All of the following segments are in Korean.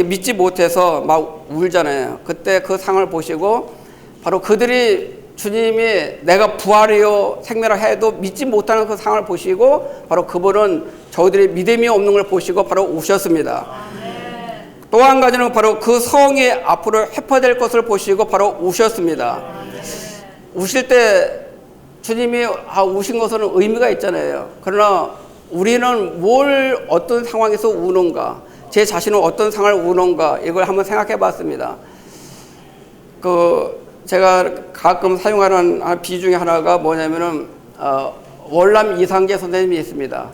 믿지 못해서 막 울잖아요. 그때 그 상을 보시고 바로 그들이 주님이 내가 부활이요 생명이라 해도 믿지 못하는 그 상을 보시고 바로 그분은 저희들이 믿음이 없는 걸 보시고 바로 우셨습니다. 또 한 가지는 바로 그 성이 앞으로 회파될 것을 보시고 바로 우셨습니다. 우실 때 주님이 우신 것은 의미가 있잖아요. 그러나 우리는 뭘 어떤 상황에서 우는가, 제 자신은 어떤 상을 우는가, 이걸 한번 생각해 봤습니다. 제가 가끔 사용하는 비 중에 하나가 뭐냐면은 월남 이상재 선생님이 있습니다.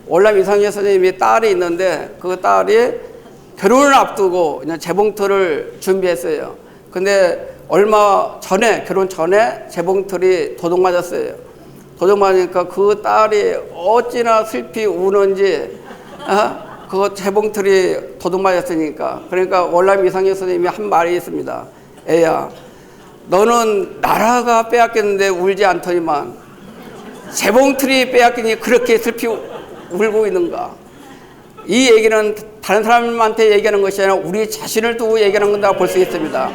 월남 이상재 선생님이 딸이 있는데 그 딸이 결혼을 앞두고 그냥 재봉틀을 준비했어요. 근데 얼마 전에, 결혼 전에 재봉틀이 도둑맞았어요. 도둑맞으니까 그 딸이 어찌나 슬피 우는지, 그 재봉틀이 도둑맞았으니까. 그러니까 월남 이상재 선생님이 한 말이 있습니다. 애야, 너는 나라가 빼앗겼는데 울지 않더니만 재봉틀이 빼앗기니 그렇게 슬피 울고 있는가. 이 얘기는 다른 사람한테 얘기하는 것이 아니라 우리 자신을 두고 얘기하는 건다 볼 수 있습니다.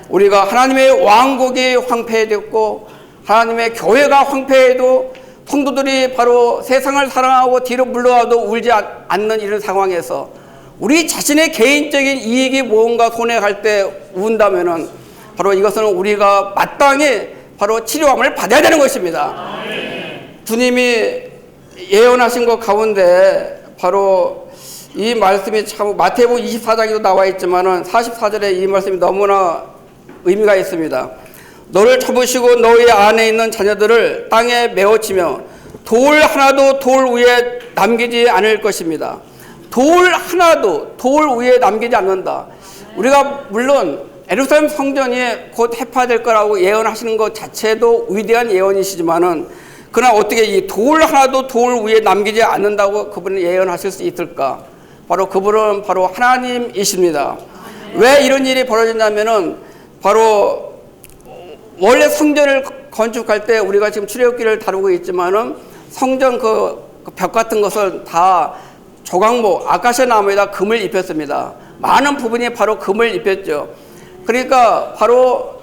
우리가 하나님의 왕국이 황폐해졌고 하나님의 교회가 황폐해도 성도들이 바로 세상을 사랑하고 뒤로 물러가도 울지 않는 이런 상황에서 우리 자신의 개인적인 이익이 무언가 손해갈 때 운다면은 바로 이것은 우리가 마땅히 바로 치료함을 받아야 되는 것입니다. 주님이 예언하신 것 가운데 바로 이 말씀이 참 마태복음 24장에도 나와 있지만은 44절에 이 말씀이 너무나 의미가 있습니다. 너를 쳐부시고 너희 안에 있는 자녀들을 땅에 메워치며 돌 하나도 돌 위에 남기지 않을 것입니다. 돌 하나도 돌 위에 남기지 않는다. 우리가 물론 예루살렘 성전이 곧 회파될 거라고 예언하시는 것 자체도 위대한 예언이시지만은 그러나 어떻게 이 돌 하나도 돌 위에 남기지 않는다고 그분은 예언하실 수 있을까? 바로 그분은 바로 하나님이십니다. 왜 이런 일이 벌어졌냐면은 바로 원래 성전을 건축할 때 우리가 지금 출애굽기를 다루고 있지만은 성전 그 벽 같은 것을 다 조각목 아카시아 나무에다 금을 입혔습니다. 많은 부분이 바로 금을 입혔죠. 그러니까 바로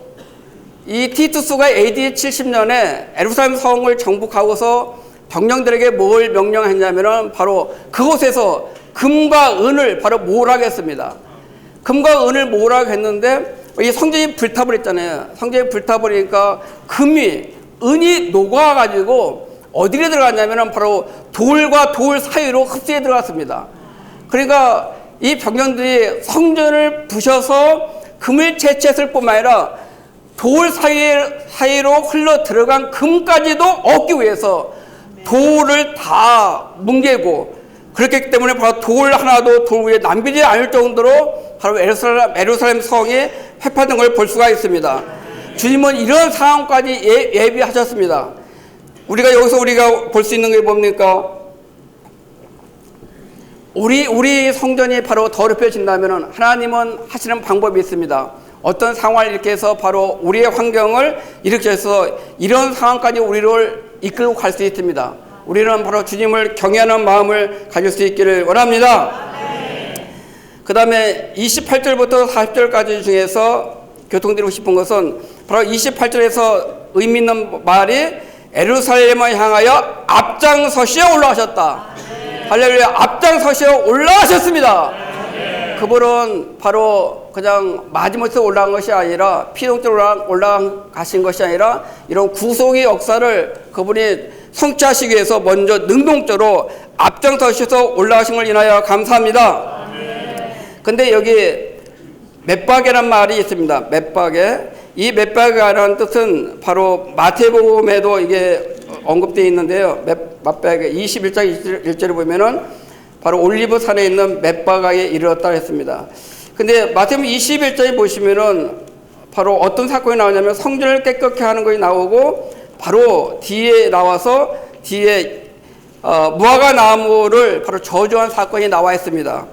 이 티투스가 AD 70년에 예루살렘 성을 정복하고서 병령들에게 뭘 명령했냐면은 바로 그곳에서 금과 은을 바로 모으라고 했습니다. 금과 은을 모으라고 했는데 이 성전이 불타버렸잖아요. 성전이 불타버리니까 은이 녹아가지고 어디에 들어갔냐면은 바로 돌과 돌 사이로 흡수해 들어갔습니다. 그러니까 이 병령들이 성전을 부셔서 금을 채취했을 뿐만 아니라 돌 사이로 흘러 들어간 금까지도 얻기 위해서 돌을 다 뭉개고 그렇기 때문에 바로 돌 하나도 돌 위에 남기지 않을 정도로 바로 예루살렘 성이 회파된 걸 볼 수가 있습니다. 주님은 이런 상황까지 예비하셨습니다. 우리가 볼 수 있는 게 뭡니까? 우리 성전이 바로 더럽혀진다면 하나님은 하시는 방법이 있습니다. 어떤 상황을 이렇게 해서 바로 우리의 환경을 이렇게 해서 이런 상황까지 우리를 이끌고 갈 수 있습니다. 우리는 바로 주님을 경외하는 마음을 가질 수 있기를 원합니다. 그 다음에 28절부터 40절까지 중에서 교통드리고 싶은 것은 바로 28절에서 의미 있는 말이 예루살렘을 향하여 앞장서시어 올라가셨다. 할렐루야, 앞장서시어 올라가셨습니다. 그분은 바로 그냥 마지못해 올라간 것이 아니라 피동적으로 올라가신 것이 아니라 이런 구속의 역사를 그분이 성취하시기 위해서 먼저 능동적으로 앞장서셔서 올라가신 걸 인하여 감사합니다. 근데 여기 맷바게란 말이 있습니다. 맷바게. 이 맷바게라는 뜻은 바로 마태복음에도 이게 언급되어 있는데요. 맷바게 21장 1절에 보면은 바로 올리브산에 있는 맷바가에 이르렀다 했습니다. 근데 마태복음 21장에 보시면은 바로 어떤 사건이 나오냐면 성전을 깨끗게 하는 것이 나오고 바로 뒤에 나와서 뒤에 무화과 나무를 바로 저주한 사건이 나와 있습니다.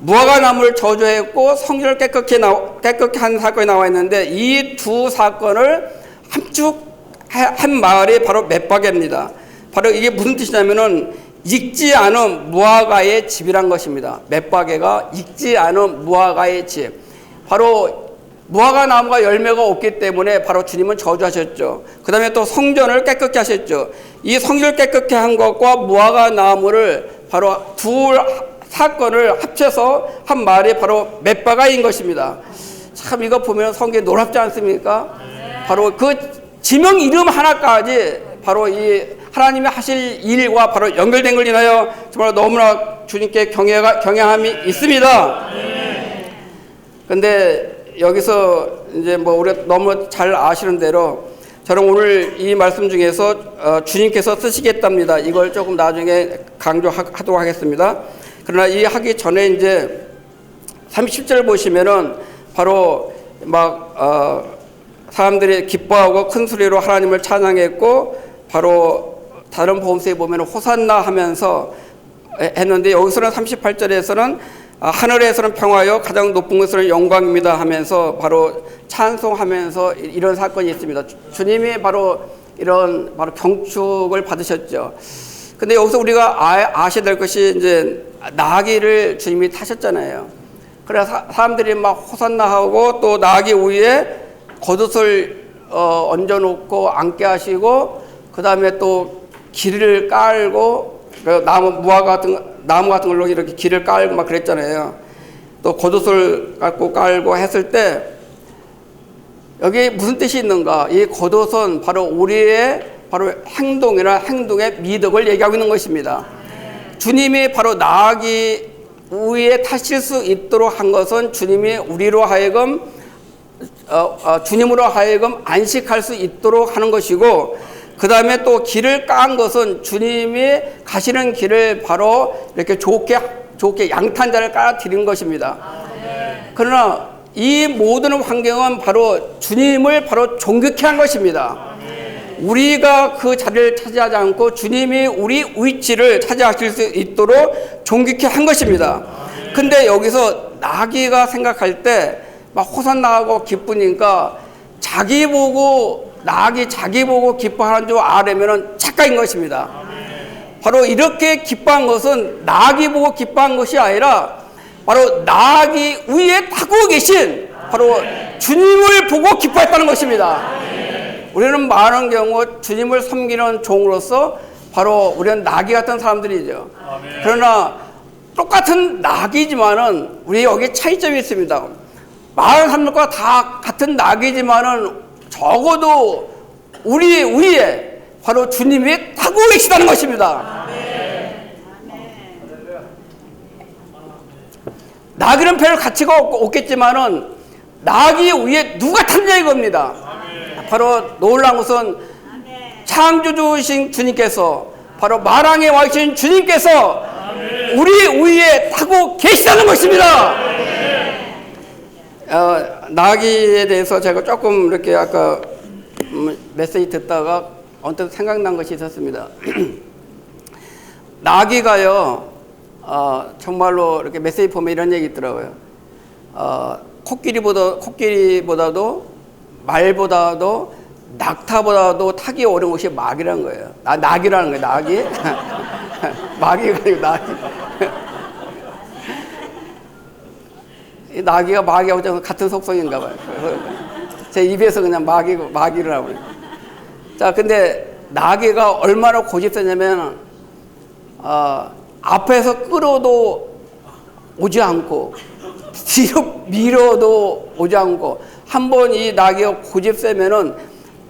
무화과 나무를 저주했고 성전을 깨끗게 한 사건이 나와 있는데 이 두 사건을 함축한 말이 바로 맷바게입니다. 바로 이게 무슨 뜻이냐면은 익지 않은 무화과의 집이란 것입니다. 맷바개가 익지 않은 무화과의 집. 바로 무화과 나무가 열매가 없기 때문에 바로 주님은 저주하셨죠. 그 다음에 또 성전을 깨끗게 하셨죠. 이 성전을 깨끗게 한 것과 무화과 나무를 바로 두 사건을 합쳐서 한 말이 바로 맷바가인 것입니다. 참 이거 보면 성경이 놀랍지 않습니까? 바로 그 지명 이름 하나까지 바로 이 하나님이 하실 일과 바로 연결된 걸 인하여 정말 너무나 주님께 경외함이 있습니다. 근데 여기서 이제 뭐 우리가 너무 잘 아시는 대로 저는 오늘 이 말씀 중에서 주님께서 쓰시겠답니다. 이걸 조금 나중에 강조하도록 하겠습니다. 그러나 이 하기 전에 이제 30절 보시면은 바로 막 사람들이 기뻐하고 큰 소리로 하나님을 찬양했고 바로 다른 복음서에 보면 호산나 하면서 했는데 여기서는 38절에서는 하늘에서는 평화요 가장 높은 곳에서는 영광입니다 하면서 바로 찬송하면서 이런 사건이 있습니다. 주님이 바로 이런 바로 경축을 받으셨죠. 근데 여기서 우리가 아셔야 될 것이 이제 나귀를 주님이 타셨잖아요. 그래서 사람들이 막 호산나 하고 또 나귀 위에 겉옷을 얹어놓고 앉게 하시고 그 다음에 또 길을 깔고 무화과 나무 같은 걸로 이렇게 길을 깔고 막 그랬잖아요. 또 겉옷을 깔고 했을 때 여기 무슨 뜻이 있는가? 이 겉옷은 바로 우리의 바로 행동의 미덕을 얘기하고 있는 것입니다. 주님이 바로 나귀 위에 타실 수 있도록 한 것은 주님이 우리로 하여금 주님으로 하여금 안식할 수 있도록 하는 것이고 그 다음에 또 길을 깐 것은 주님이 가시는 길을 바로 이렇게 좋게 양탄자를 깔아드린 것입니다. 그러나 이 모든 환경은 바로 주님을 바로 존귀케 한 것입니다. 우리가 그 자리를 차지하지 않고 주님이 우리 위치를 차지하실 수 있도록 존귀케 한 것입니다. 근데 여기서 나귀가 생각할 때 막 호산나하고 기쁘니까 나귀 자기 보고 기뻐하는 줄 아려면은 착각인 것입니다. 바로 이렇게 기뻐한 것은 나귀 보고 기뻐한 것이 아니라 바로 나귀 위에 타고 계신 바로 주님을 보고 기뻐했다는 것입니다. 우리는 많은 경우 주님을 섬기는 종으로서 바로 우리는 나귀 같은 사람들이죠. 그러나 똑같은 나귀지만은 우리 여기 차이점이 있습니다. 많은 사람들과 다 같은 나귀지만은 적어도 우리 위에 바로 주님이 타고 계시다는 것입니다. 나귀는 별 가치가 없겠지만은 나귀 위에 누가 탔냐 이겁니다. 바로 놀라운 것은 창조주신 주님께서 바로 마랑에 와 계신 주님께서 우리 위에 타고 계시다는 것입니다. 나귀에 대해서 제가 조금 이렇게 아까 메시지 듣다가 언뜻 생각난 것이 있었습니다. 나귀가요, 정말로 이렇게 메시지 보면 이런 얘기 있더라고요. 코끼리보다도 말보다도 낙타보다도 타기 어려운 것이 마귀라는 거예요. 나귀라는 거예요, 나귀. 마귀가 아니고 나귀. 이 나귀가 마귀하고 같은 속성인가 봐요. 제 입에서 그냥 마귀를 하고. 자, 근데 나귀가 얼마나 고집세냐면, 앞에서 끌어도 오지 않고, 뒤로 밀어도 오지 않고, 한번 이 나귀가 고집세면은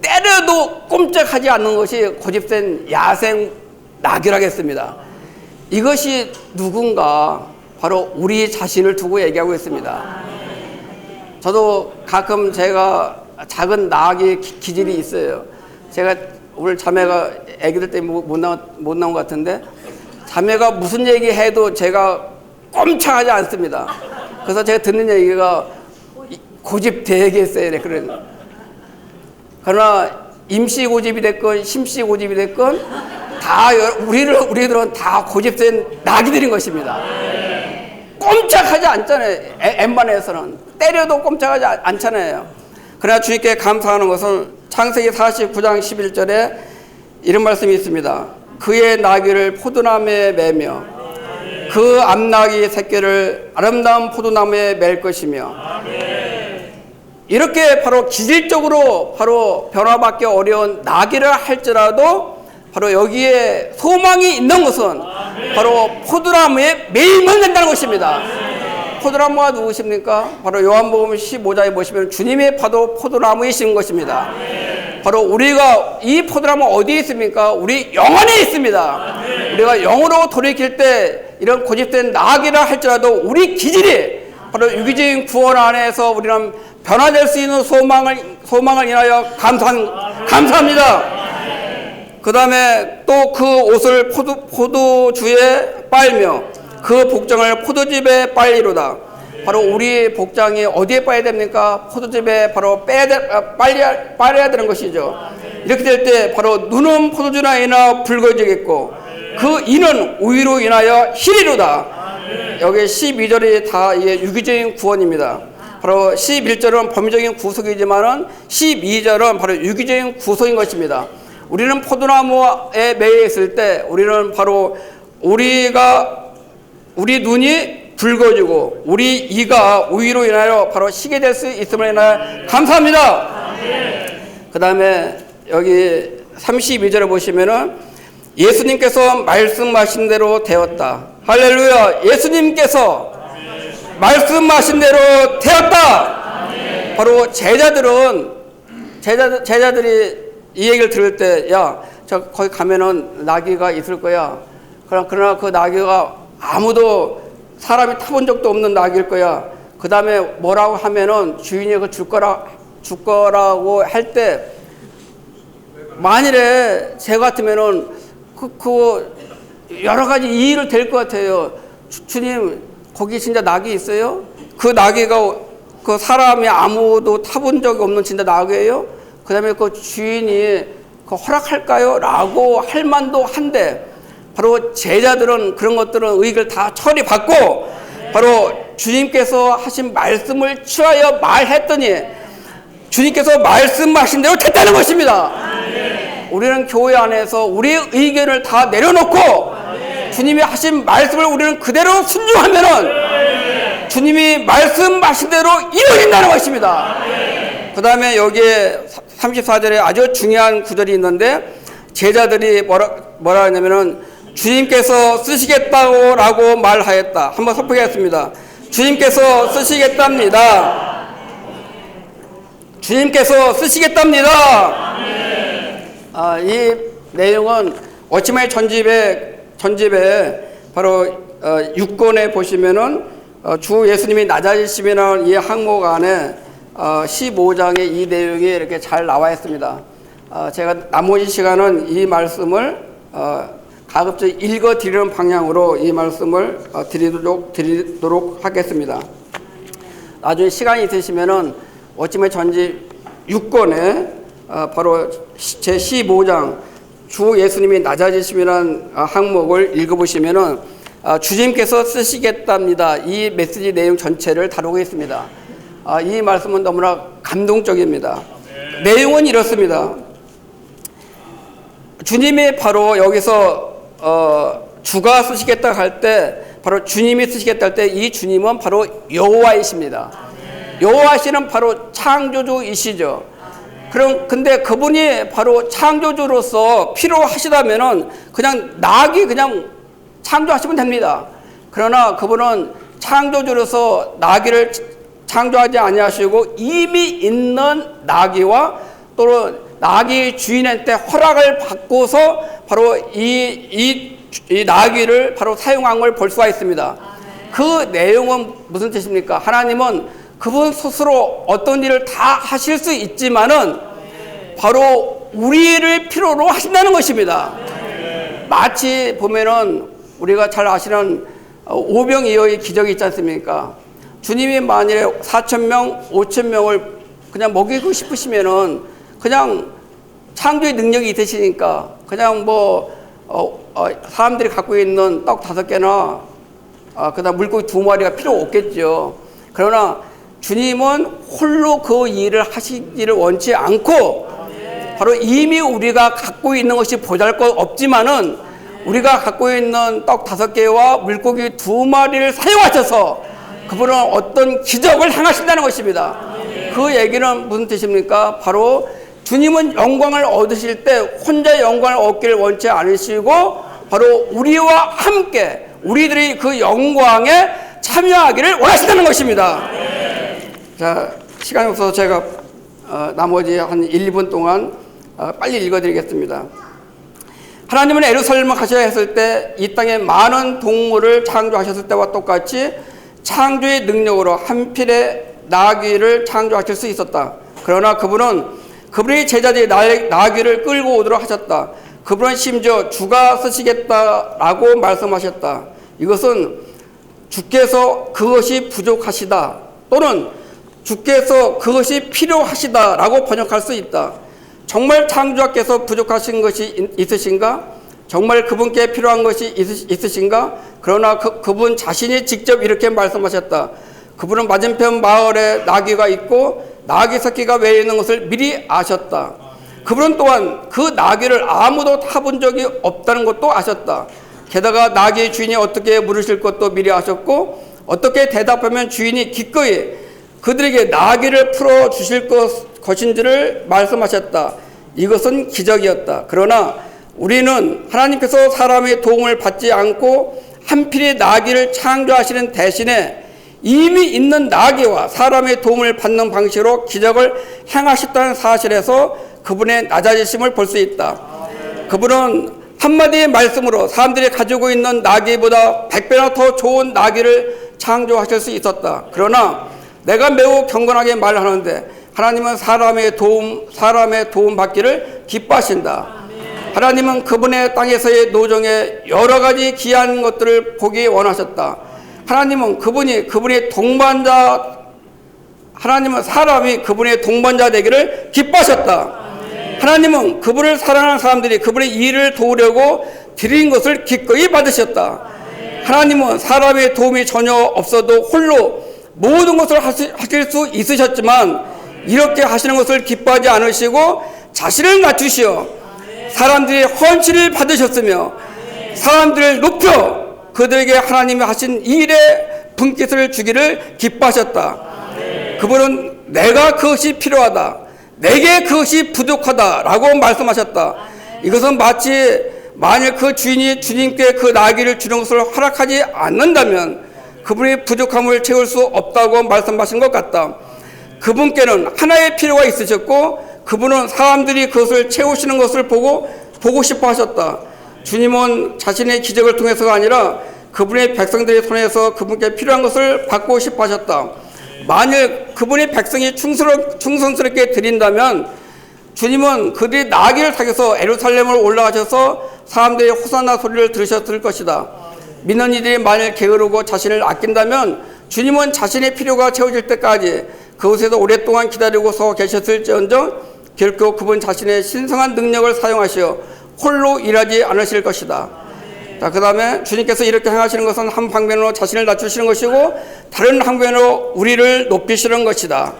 때려도 꼼짝하지 않는 것이 고집센 야생 나귀라겠습니다. 이것이 누군가? 바로 우리 자신을 두고 얘기하고 있습니다. 저도 가끔 제가 작은 나귀 기질이 있어요. 제가 오늘 자매가 애기들 때문에 못 나온 것 같은데 자매가 무슨 얘기해도 제가 꼼짝하지 않습니다. 그래서 제가 듣는 얘기가 고집 되게 세요. 그러나 임시 고집이 됐건 심시 고집이 됐건 다 우리들은 다 고집센 나귀들인 것입니다. 꼼짝하지 않잖아요. 웬만해서는 때려도 꼼짝하지 않잖아요. 그러나 주님께 감사하는 것은 창세기 49장 11절에 이런 말씀이 있습니다. 그의 나귀를 포도나무에 매며 그 암나귀 새끼를 아름다운 포도나무에 맬 것이며 이렇게 바로 기질적으로 바로 변화받기 어려운 나귀를 할지라도 바로 여기에 소망이 있는 것은 바로 포도나무에 매이면 된다는 것입니다. 포도나무가 누구십니까? 바로 요한복음 15장에 보시면 주님의 포도나무이신 것입니다. 바로 우리가 이 포도나무 어디에 있습니까? 우리 영 안에 있습니다. 우리가 영으로 돌이킬 때 이런 고집된 나귀라 할지라도 우리 기질이 바로 유기적인 구원 안에서 우리는 변화될 수 있는 소망을 인하여 감사합니다. 그 다음에 또 그 옷을 포도주에 빨며 그 복장을 포도즙에 빨리로다. 바로 우리 복장이 어디에 빨아야 됩니까? 포도즙에 바로 빨아야 되는 것이죠. 이렇게 될 때 바로 눈은 포도주로 인하여 붉어지겠고 그 이는 우유로 인하여 희리로다. 여기 12절이 다 유기적인 구원입니다. 바로 11절은 범위적인 구속이지만은 12절은 바로 유기적인 구속인 것입니다. 우리는 포도나무에 매여 있을 때 우리는 바로 우리 눈이 붉어지고 우리 이가 우유로 인하여 바로 시게 될 수 있음을 인하여 감사합니다. 그 다음에 여기 32절에 보시면은 예수님께서 말씀하신 대로 되었다. 할렐루야. 예수님께서 말씀하신 대로 되었다. 바로 제자들이 이 얘기를 들을 때, 야, 저 거기 가면은 나귀가 있을 거야. 그러나 그 나귀가 아무도 사람이 타본 적도 없는 나귀일 거야. 그 다음에 뭐라고 하면은 주인이 그 줄 거라고 할 때, 만일에 제 같으면은 여러 가지 이의를 댈 것 같아요. 주님, 거기 진짜 낙이 있어요? 그 나귀가 그 사람이 아무도 타본 적이 없는 진짜 나귀예요? 그 다음에 그 주인이 허락할까요? 라고 할 만도 한데, 바로 제자들은 그런 것들은 의의를 다 처리받고 바로 주님께서 하신 말씀을 취하여 말했더니 주님께서 말씀하신 대로 됐다는 것입니다. 우리는 교회 안에서 우리의 의견을 다 내려놓고 주님이 하신 말씀을 우리는 그대로 순종하면은 주님이 말씀하신 대로 이루어진다는 것입니다. 그 다음에 여기에 34절에 아주 중요한 구절이 있는데 제자들이 뭐라 하냐면은 주님께서 쓰시겠다고 말하였다. 한번 선포하겠습니다. 주님께서 쓰시겠답니다. 주님께서 쓰시겠답니다. 이 내용은 워치마이 전집에 바로 6권에 보시면은 주 예수님이 낮아지심이라는 이 항목 안에 15장에 이 내용이 이렇게 잘 나와 있습니다. 제가 나머지 시간은 이 말씀을 가급적 읽어 드리는 방향으로 이 말씀을 드리도록 하겠습니다. 나중에 시간이 있으시면은 워치마이 전집 6권에 바로 제 15장 주 예수님이 낮아지심이라는 항목을 읽어보시면은 주님께서 쓰시겠답니다. 이 메시지 내용 전체를 다루고 있습니다. 이 말씀은 너무나 감동적입니다. 내용은 이렇습니다. 주님이 바로 여기서 주가 쓰시겠다 할 때 바로 주님이 쓰시겠다 할 때 이 주님은 바로 여호와이십니다. 여호와시는 바로 창조주이시죠. 근데 그분이 바로 창조주로서 필요하시다면은 그냥 낙이 그냥 창조하시면 됩니다. 그러나 그분은 창조주로서 나귀를 창조하지 아니하시고 이미 있는 나귀와 또는 나귀 주인한테 허락을 받고서 바로 이 나귀를 바로 사용한 걸 볼 수가 있습니다. 그 내용은 무슨 뜻입니까? 하나님은 그분 스스로 어떤 일을 다 하실 수 있지만은 바로 우리를 필요로 하신다는 것입니다. 마치 보면은 우리가 잘 아시는 오병이어의 기적이 있지 않습니까? 주님이 만일에 4,000명, 5,000명을 그냥 먹이고 싶으시면은 그냥 창조의 능력이 있으시니까 그냥 사람들이 갖고 있는 떡 5개나 그다음 물고기 2마리가 필요 없겠죠. 그러나 주님은 홀로 그 일을 하시기를 원치 않고 바로 이미 우리가 갖고 있는 것이 보잘것 없지만은 우리가 갖고 있는 떡 5개와 물고기 2마리를 사용하셔서 그분은 어떤 기적을 행하신다는 것입니다. 그 얘기는 무슨 뜻입니까? 바로 주님은 영광을 얻으실 때 혼자 영광을 얻기를 원치 않으시고 바로 우리와 함께 우리들이 그 영광에 참여하기를 원하신다는 것입니다. 자, 시간이 없어서 제가 나머지 한 1, 2분 동안 빨리 읽어드리겠습니다. 하나님은 예루살렘을 가셔야 했을 때 이 땅에 많은 동물을 창조하셨을 때와 똑같이 창조의 능력으로 한 필의 나귀를 창조하실 수 있었다. 그러나 그분이 제자들이 나귀를 끌고 오도록 하셨다. 그분은 심지어 주가 쓰시겠다라고 말씀하셨다. 이것은 주께서 그것이 부족하시다 또는 주께서 그것이 필요하시다라고 번역할 수 있다. 정말 창조자께서 부족하신 것이 있으신가? 정말 그분께 필요한 것이 있으신가? 그러나 그분 자신이 직접 이렇게 말씀하셨다. 그분은 맞은편 마을에 나귀가 있고 나귀 새끼가 왜 있는 것을 미리 아셨다. 그분은 또한 그 나귀를 아무도 타본 적이 없다는 것도 아셨다. 게다가 나귀의 주인이 어떻게 물으실 것도 미리 아셨고 어떻게 대답하면 주인이 기꺼이 그들에게 나귀를 풀어주실 것인지를 말씀하셨다. 이것은 기적이었다. 그러나 우리는 하나님께서 사람의 도움을 받지 않고 한 필의 나귀를 창조하시는 대신에 이미 있는 나귀와 사람의 도움을 받는 방식으로 기적을 행하셨다는 사실에서 그분의 낮아지심을 볼 수 있다. 그분은 한마디의 말씀으로 사람들이 가지고 있는 나귀보다 100배나 더 좋은 나귀를 창조하실 수 있었다. 그러나 내가 매우 경건하게 말하는데 하나님은 사람의 도움 받기를 기뻐하신다. 하나님은 그분의 땅에서의 노정에 여러 가지 귀한 것들을 보기 원하셨다. 하나님은 사람이 그분의 동반자 되기를 기뻐하셨다. 하나님은 그분을 사랑하는 사람들이 그분의 일을 도우려고 드린 것을 기꺼이 받으셨다. 하나님은 사람의 도움이 전혀 없어도 홀로 모든 것을 하실 수 있으셨지만 이렇게 하시는 것을 기뻐하지 않으시고 자신을 낮추시어 사람들이 헌신을 받으셨으며 사람들을 높여 그들에게 하나님이 하신 일에 분깃을 주기를 기뻐하셨다. 그분은 내가 그것이 필요하다. 내게 그것이 부족하다라고 말씀하셨다. 이것은 마치 만일 그 주인이 주님께 그 나귀를 주는 것을 허락하지 않는다면 그분의 부족함을 채울 수 없다고 말씀하신 것 같다. 그분께는 하나의 필요가 있으셨고 그분은 사람들이 그것을 채우시는 것을 보고 싶어 하셨다. 주님은 자신의 기적을 통해서가 아니라 그분의 백성들의 손에서 그분께 필요한 것을 받고 싶어 하셨다. 만일 그분의 백성이 충성스럽게 드린다면 주님은 그들이 나귀를 타고서 예루살렘을 올라가셔서 사람들의 호산나 소리를 들으셨을 것이다. 믿는 이들이 만일 게으르고 자신을 아낀다면 주님은 자신의 필요가 채워질 때까지 그곳에서 오랫동안 기다리고서 계셨을지언정 결코 그분 자신의 신성한 능력을 사용하시어 홀로 일하지 않으실 것이다. 자, 그 다음에 주님께서 이렇게 행하시는 것은 한 방면으로 자신을 낮추시는 것이고 다른 방면으로 우리를 높이시는 것이다.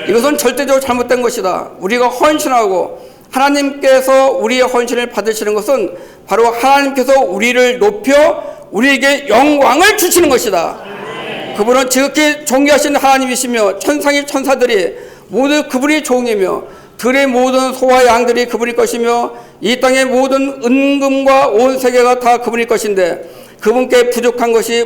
이것은 절대적으로 잘못된 것이다. 우리가 헌신하고 하나님께서 우리의 헌신을 받으시는 것은 바로 하나님께서 우리를 높여 우리에게 영광을 주시는 것이다. 그분은 지극히 존귀하신 하나님이시며 천상의 천사들이 모두 그분의 종이며 들의 모든 소와 양들이 그분의 것이며 이 땅의 모든 은금과 온 세계가 다 그분의 것인데 그분께 부족한 것이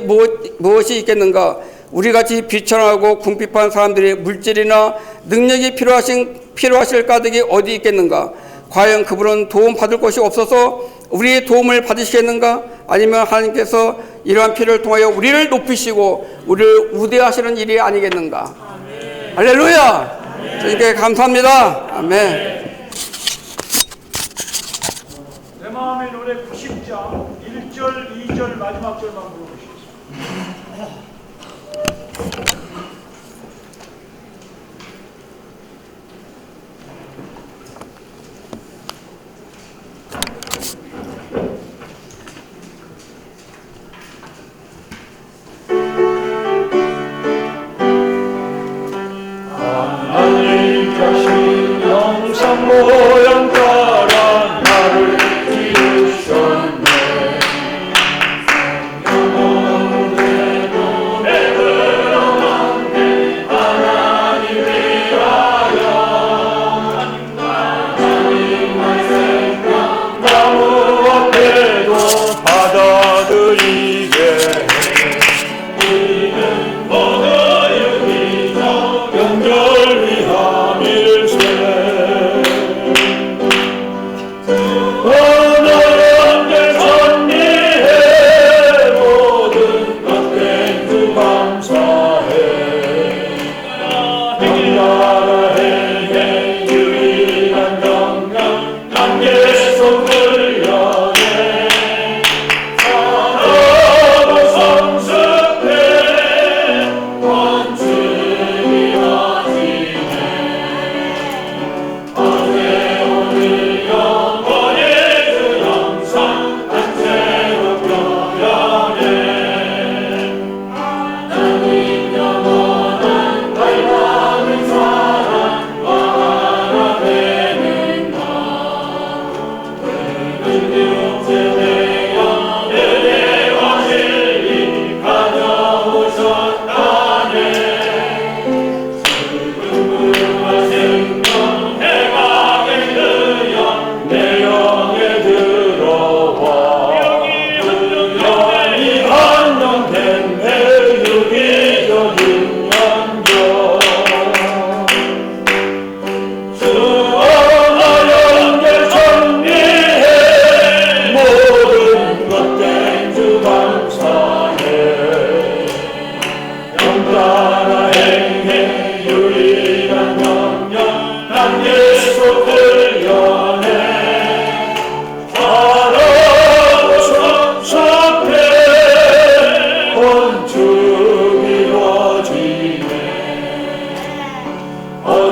무엇이 있겠는가? 우리같이 비천하고 궁핍한 사람들이 물질이나 능력이 필요하실 가득이 어디 있겠는가? 과연 그분은 도움 받을 것이 없어서 우리의 도움을 받으시겠는가? 아니면 하나님께서 이러한 필요를 통하여 우리를 높이시고 우리를 우대하시는 일이 아니겠는가? 아멘. 할렐루야! 주님께 감사합니다. 아멘. 내 마음의 노래 90장 1절, 2절 마지막 절만 불러주시겠습니다. 하나님 자신 영상 모양 따라 나를 기르셨네.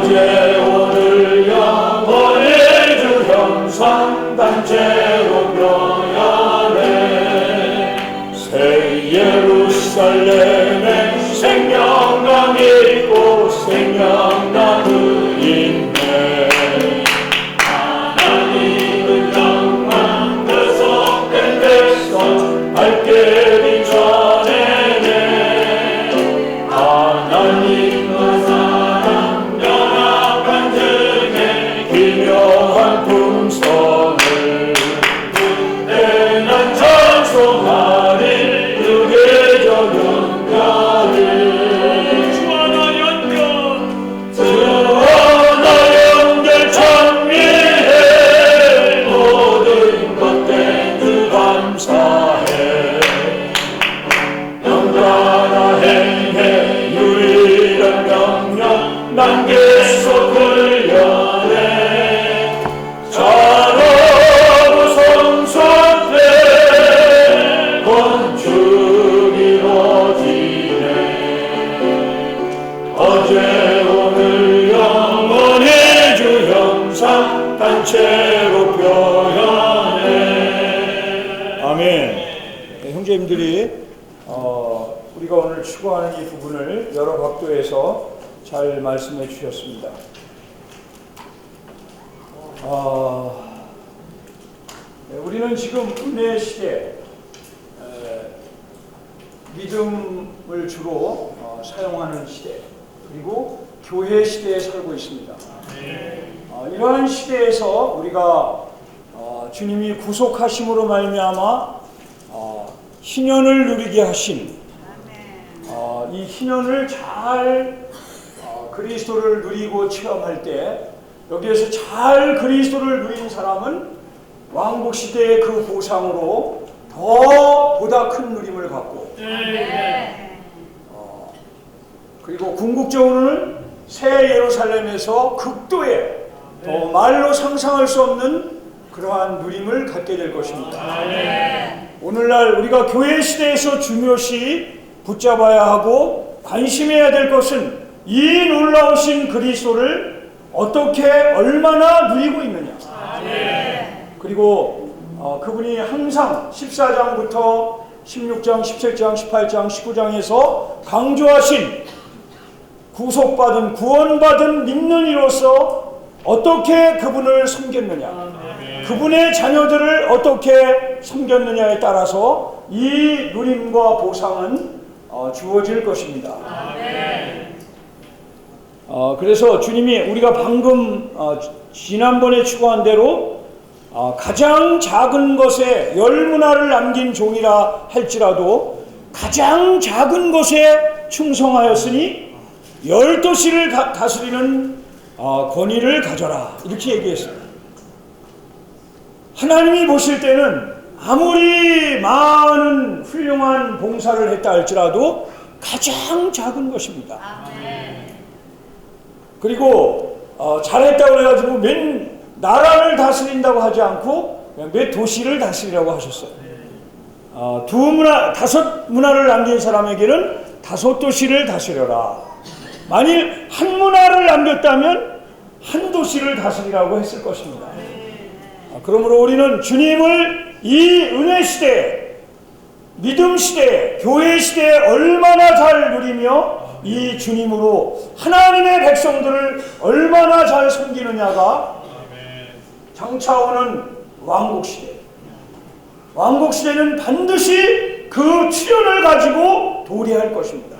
어제 오늘 영원의 주 형상 단체로 표현해 새 예루살렘에 생명감이 있고 생명나무 있네. 하나님은 영광 구속된 백성 밝게 비춰내네. 하나님과 사람 연합한 중에 기묘한 풍성을 난 찬송하리 유계적 연결을 주와 나 연결 찬미해 모든 것 된 주 감사해 영광아 행해 유일한 명령 난 계속 훈련해 잘하고 성숙해 건축이 이루어지네. 어제 오늘 영원의 주 형상 단체로 표현해. 아멘. 네, 형제님들이 우리가 오늘 추구하는 이 부분을 여러 각도에서 잘 말씀해 주셨습니다. 네, 우리는 지금 은혜 시대, 믿음을 주로 사용하는 시대, 그리고 교회 시대에 살고 있습니다. 이러한 시대에서 우리가 주님이 구속하심으로 말미암아 희년을 누리게 하신 이 희년을 잘 그리스도를 누리고 체험할 때 여기에서 잘 그리스도를 누린 사람은 왕국 시대의 그 보상으로 보다 큰 누림을 갖고 그리고 궁극적으로는 새 예루살렘에서 극도의 더 말로 상상할 수 없는 그러한 누림을 갖게 될 것입니다. 오늘날 우리가 교회 시대에서 중요시 붙잡아야 하고 관심해야 될 것은 이 놀라우신 그리스도를 어떻게 얼마나 누리고 있느냐. 그리고 그분이 항상 14장부터 16장, 17장, 18장, 19장에서 강조하신 구속받은, 구원받은 믿는 이로서 어떻게 그분을 섬겼느냐, 그분의 자녀들을 어떻게 섬겼느냐에 따라서 이 누림과 보상은 주어질 것입니다. 그래서 주님이 우리가 방금 지난번에 추구한 대로 가장 작은 것에 열문화를 남긴 종이라 할지라도 가장 작은 것에 충성하였으니 12시를 다스리는 권위를 가져라, 이렇게 얘기했습니다. 하나님이 보실 때는 아무리 많은 훌륭한 봉사를 했다 할지라도 가장 작은 것입니다. 그리고 잘했다고 해가지고 맨 나라를 다스린다고 하지 않고 몇 도시를 다스리라고 하셨어요. 다섯 문화를 남긴 사람에게는 5도시를 다스려라. 만일 한 문화를 남겼다면 한 도시를 다스리라고 했을 것입니다. 그러므로 우리는 주님을 이 은혜 시대, 믿음 시대, 교회 시대에 얼마나 잘 누리며 이 주님으로 하나님의 백성들을 얼마나 잘 섬기느냐가 장차오는 왕국시대, 왕국시대는 반드시 그 출현을 가지고 도래할 것입니다.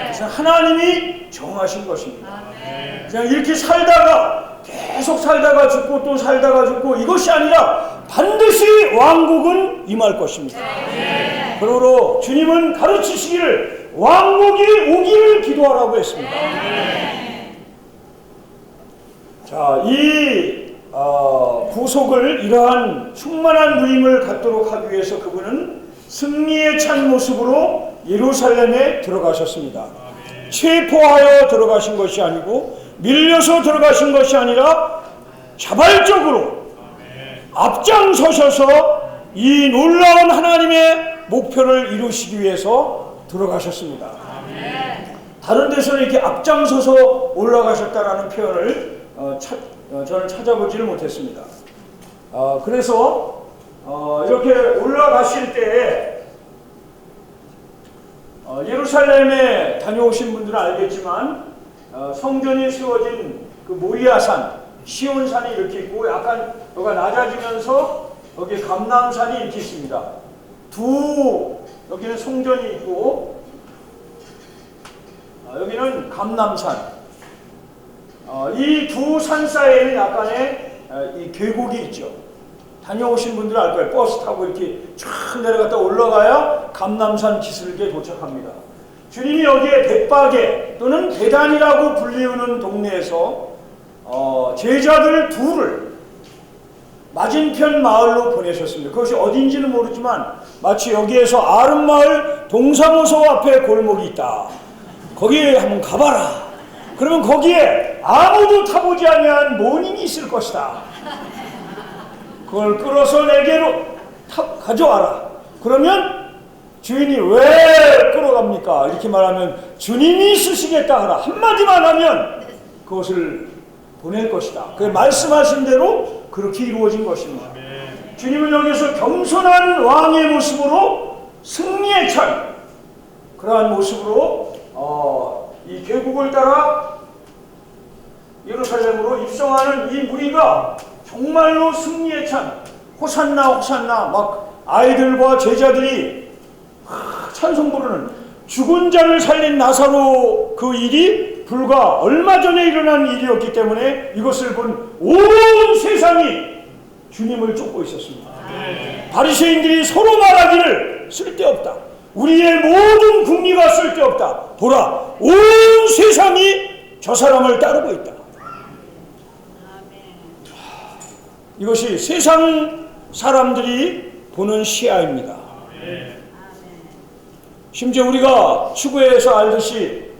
그래서 하나님이 정하신 것입니다. 그냥 이렇게 살다가 계속 살다가 죽고 또 살다가 죽고 이것이 아니라 반드시 왕국은 임할 것입니다. 그러므로 주님은 가르치시기를 왕국이 오기를 기도하라고 했습니다. 자, 이 구속을, 이러한 충만한 누림을 갖도록 하기 위해서 그분은 승리에 찬 모습으로 예루살렘에 들어가셨습니다. 체포하여 들어가신 것이 아니고 밀려서 들어가신 것이 아니라 자발적으로 앞장서셔서 이 놀라운 하나님의 목표를 이루시기 위해서 들어가셨습니다. 다른 데서는 이렇게 앞장서서 올라가셨다라는 표현을 저는 찾아보지를 못했습니다. 그래서 이렇게 올라가실 때에 예루살렘에 다녀오신 분들은 알겠지만 성전이 세워진 그 모리아산, 시온산이 이렇게 있고 약간 여기가 낮아지면서 여기 감람산이 이렇게 있습니다. 여기는 성전이 있고 여기는 감람산. 이 두 산 사이에는 약간의 이 계곡이 있죠. 다녀오신 분들은 알 거예요. 버스 타고 이렇게 쫙 내려갔다 올라가야 감람산 기슭에 도착합니다. 주님이 여기에 벳바게 또는 베단이라고 불리우는 동네에서 제자들 둘을 맞은편 마을로 보내셨습니다. 그것이 어딘지는 모르지만 마치 여기에서 아름마을 동사무소 앞에 골목이 있다. 거기에 한번 가봐라. 그러면 거기에 아무도 타보지 아니한 모닝이 있을 것이다. 그걸 끌어서 내게로 가져와라. 그러면 주인이 왜 끌어갑니까? 이렇게 말하면 주님이 쓰시겠다 하라. 한마디만 하면 그것을 보낼 것이다. 그 말씀하신 대로 그렇게 이루어진 것입니다. 주님은 여기서 겸손한 왕의 모습으로 승리에 찬 그러한 모습으로 이 계곡을 따라 예루살렘으로 입성하는 이 무리가 정말로 승리에 찬 호산나 호산나 막 아이들과 제자들이 찬송 부르는 죽은 자를 살린 나사로 그 일이 불과 얼마 전에 일어난 일이었기 때문에 이것을 본 온 세상이 주님을 쫓고 있었습니다. 바리새인들이 서로 말하기를 쓸데없다. 우리의 모든 국리가 쓸데없다. 보라, 온 세상이 저 사람을 따르고 있다. 이것이 세상 사람들이 보는 시야입니다. 심지어 우리가 추구에서 알듯이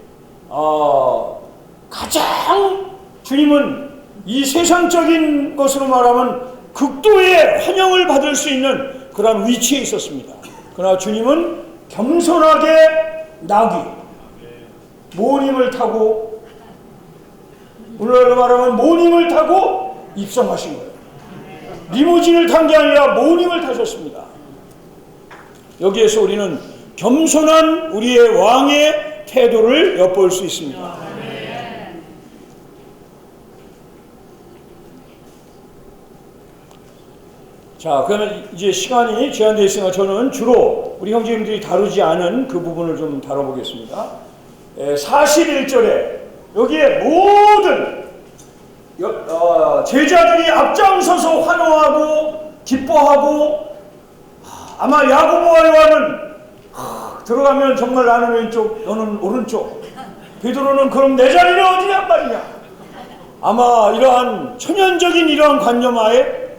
가장 주님은 이 세상적인 것으로 말하면 극도의 환영을 받을 수 있는 그런 위치에 있었습니다. 그러나 주님은 겸손하게 나귀, 모닝을 타고 오늘날로 말하면 모닝을 타고 입성하신 거예요. 리무진을 탄 게 아니라 모닝을 타셨습니다. 여기에서 우리는 겸손한 우리의 왕의 태도를 엿볼 수 있습니다. 자, 그러면 이제 시간이 제한되어 있으니까 저는 주로 우리 형제님들이 다루지 않은 그 부분을 좀 다뤄보겠습니다. 41절에 여기에 모든 제자들이 앞장서서 환호하고 기뻐하고 아마 야고보와 요한은 들어가면 정말 나는 왼쪽 너는 오른쪽, 베드로는 그럼 내 자리는 어디냔 말이냐. 아마 이러한 천연적인 이러한 관념하에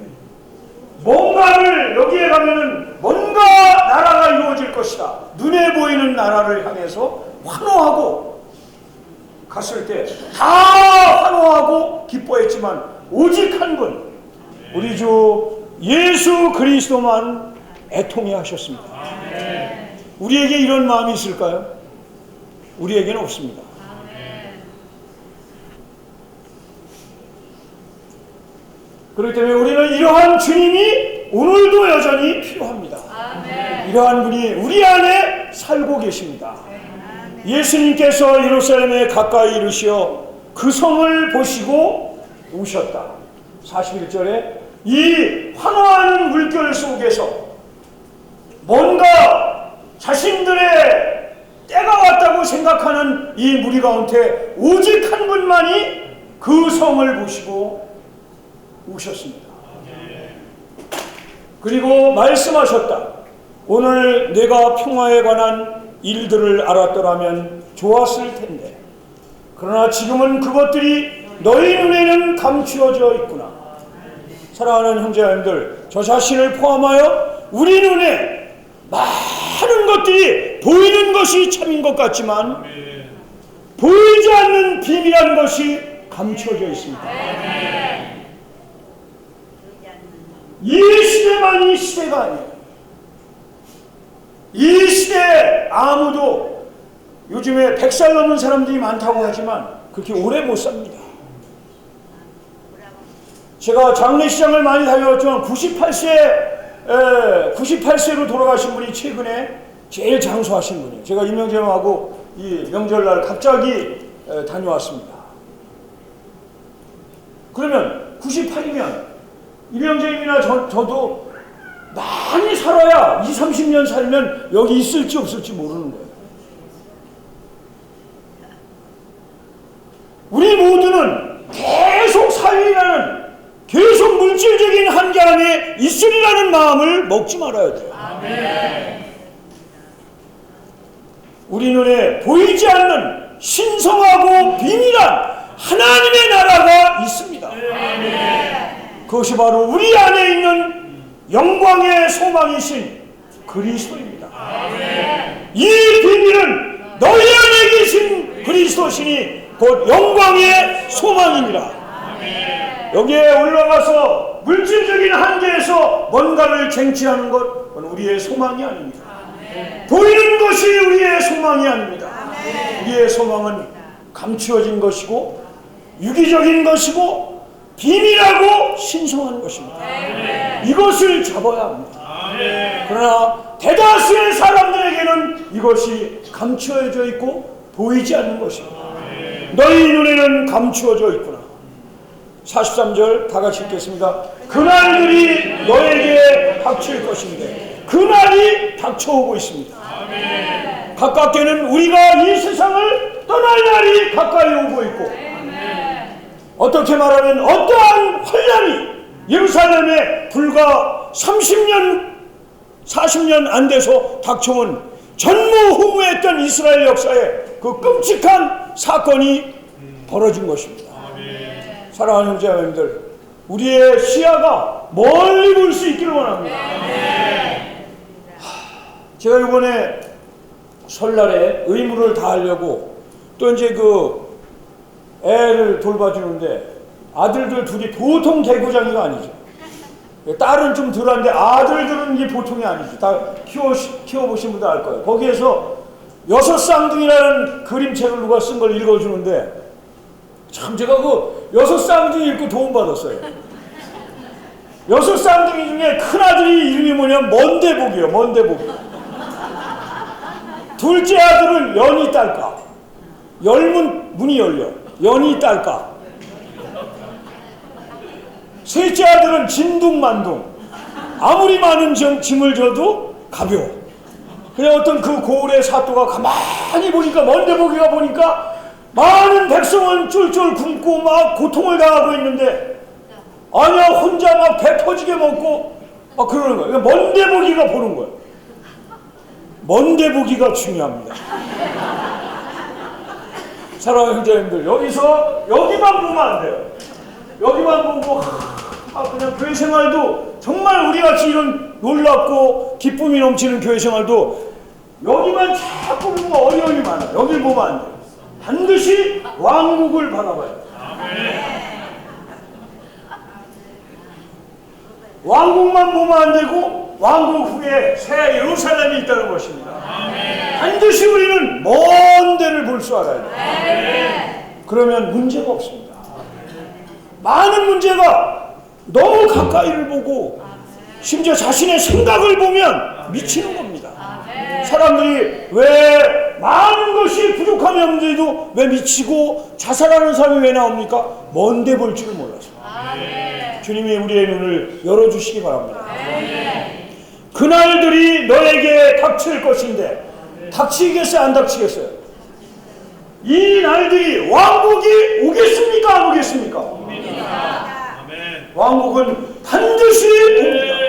뭔가를 여기에 가면은 뭔가 나라가 이루어질 것이다. 눈에 보이는 나라를 향해서 환호하고 갔을 때 다 환호하고 기뻐했지만 오직 한 분, 우리 주 예수 그리스도만 애통해 하셨습니다. 우리에게 이런 마음이 있을까요? 우리에게는 없습니다. 그렇기 때문에 우리는 이러한 주님이 오늘도 여전히 필요합니다. 이러한 분이 우리 안에 살고 계십니다. 예수님께서 예루살렘에 가까이 이르시어 그 성을 보시고 우셨다. 41절에 이 환호하는 물결 속에서 뭔가 자신들의 때가 왔다고 생각하는 이 무리 가운데 오직 한 분만이 그 성을 보시고 우셨습니다. 그리고 말씀하셨다. 오늘 내가 평화에 관한 일들을 알았더라면 좋았을 텐데 그러나 지금은 그것들이 너희 눈에는 감추어져 있구나. 사랑하는 형제자매들, 저 자신을 포함하여 우리 눈에 많은 것들이 보이는 것이 참인 것 같지만 보이지 않는 비밀한 것이 감추어져 있습니다. 이 시대만이 시대가 아니에요. 이 시대에 아무도 요즘에 100살 넘은 사람들이 많다고 하지만 그렇게 오래 못 삽니다. 제가 장례시장을 많이 다녀왔지만 98세로 돌아가신 분이 최근에 제일 장수하신 분이에요. 제가 임명재님하고 이 명절날 갑자기 다녀왔습니다. 그러면 98이면 임명재님이나 저도 많이 살아야 20, 30년 살면 여기 있을지 없을지 모르는 거예요. 우리 모두는 계속 살리라는, 계속 물질적인 한계 안에 있으리라는 마음을 먹지 말아야 돼요. 아멘. 우리 눈에 보이지 않는 신성하고 비밀한 하나님의 나라가 있습니다. 아멘. 그것이 바로 우리 안에 있는 영광의 소망이신 그리스도입니다. 아멘. 이 비밀은 너희 안에 계신 그리스도시니 곧 영광의 소망이니라. 아멘. 여기에 올라가서 물질적인 한계에서 뭔가를 쟁취하는 것, 그건 우리의 소망이 아닙니다. 아멘. 보이는 것이 우리의 소망이 아닙니다. 아멘. 우리의 소망은 감추어진 것이고 유기적인 것이고 비밀하고 신성한 것입니다. 아멘. 이것을 잡아야 합니다. 아멘. 그러나 대다수의 사람들에게는 이것이 감추어져 있고 보이지 않는 것입니다. 너희 눈에는 감추어져 있구나. 43절 다 같이 읽겠습니다. 그날들이 너에게 닥칠 것인데 그날이 닥쳐오고 있습니다. 아멘. 가깝게는 우리가 이 세상을 떠날 날이 가까이 오고 있고, 아멘. 어떻게 말하면 어떠한 환란이 예루살렘에 불과 30년 40년 안 돼서 닥쳐온 전무후무했던 이스라엘 역사에 그 끔찍한 사건이 벌어진 것입니다. 아멘. 사랑하는 형제자매님들, 우리의 시야가 멀리 볼 수 있기를 원합니다. 아멘. 제가 이번에 설날에 의무를 다하려고 또 이제 그 애를 돌봐주는데 아들들 둘이 보통 개구장이가 아니죠. 딸은 좀 덜한데 아들들은 이게 보통이 아니죠. 다 키워보신 분들 알 거예요. 거기에서 여섯 쌍둥이라는 그림책을 누가 쓴 걸 읽어주는데 참 제가 그 여섯 쌍둥이 읽고 도움받았어요. 여섯 쌍둥이 중에 큰아들이 이름이 뭐냐면 먼대복이에요. 먼대복. 둘째 아들은 연이 딸까. 열문 문이 열려. 연이 딸까. 셋째 아들은 진둥만둥. 아무리 많은 짐을 져도 가벼워. 그냥 어떤 그 고을의 사또가 가만히 보니까 먼데보기가 보니까 많은 백성은 쫄쫄 굶고 막 고통을 당하고 있는데 아니야 혼자 막 배 터지게 먹고 막 그러는 거예요. 먼데보기가 보는 거예요. 먼데보기가 중요합니다. 사랑하는 형제님들, 여기만 보면 안 돼요. 여기만 보고 그냥 교회 생활도 정말 우리같이 이런 놀랍고 기쁨이 넘치는 교회 생활도 여기만 자꾸 보면 어려움이 많아요. 여길 보면 안 돼요. 반드시 왕국을 바라봐야 돼요. 왕국만 보면 안 되고 왕국 후에 새 예루살렘이 있다는 것입니다. 반드시 우리는 먼 데를 볼 줄 알아야 돼요. 그러면 문제가 없습니다. 많은 문제가 너무 가까이를 보고 심지어 자신의 생각을 보면 미치는 겁니다. 사람들이 왜 많은 것이 부족하면서도 왜 미치고 자살하는 사람이 왜 나옵니까? 먼데 볼 줄을 몰라서. 주님이 우리의 눈을 열어주시기 바랍니다. 그날들이 너에게 닥칠 것인데 닥치겠어요? 안 닥치겠어요? 이 날들이 왕국이 오겠습니까? 안 오겠습니까? 왕국은 반드시 옵니다.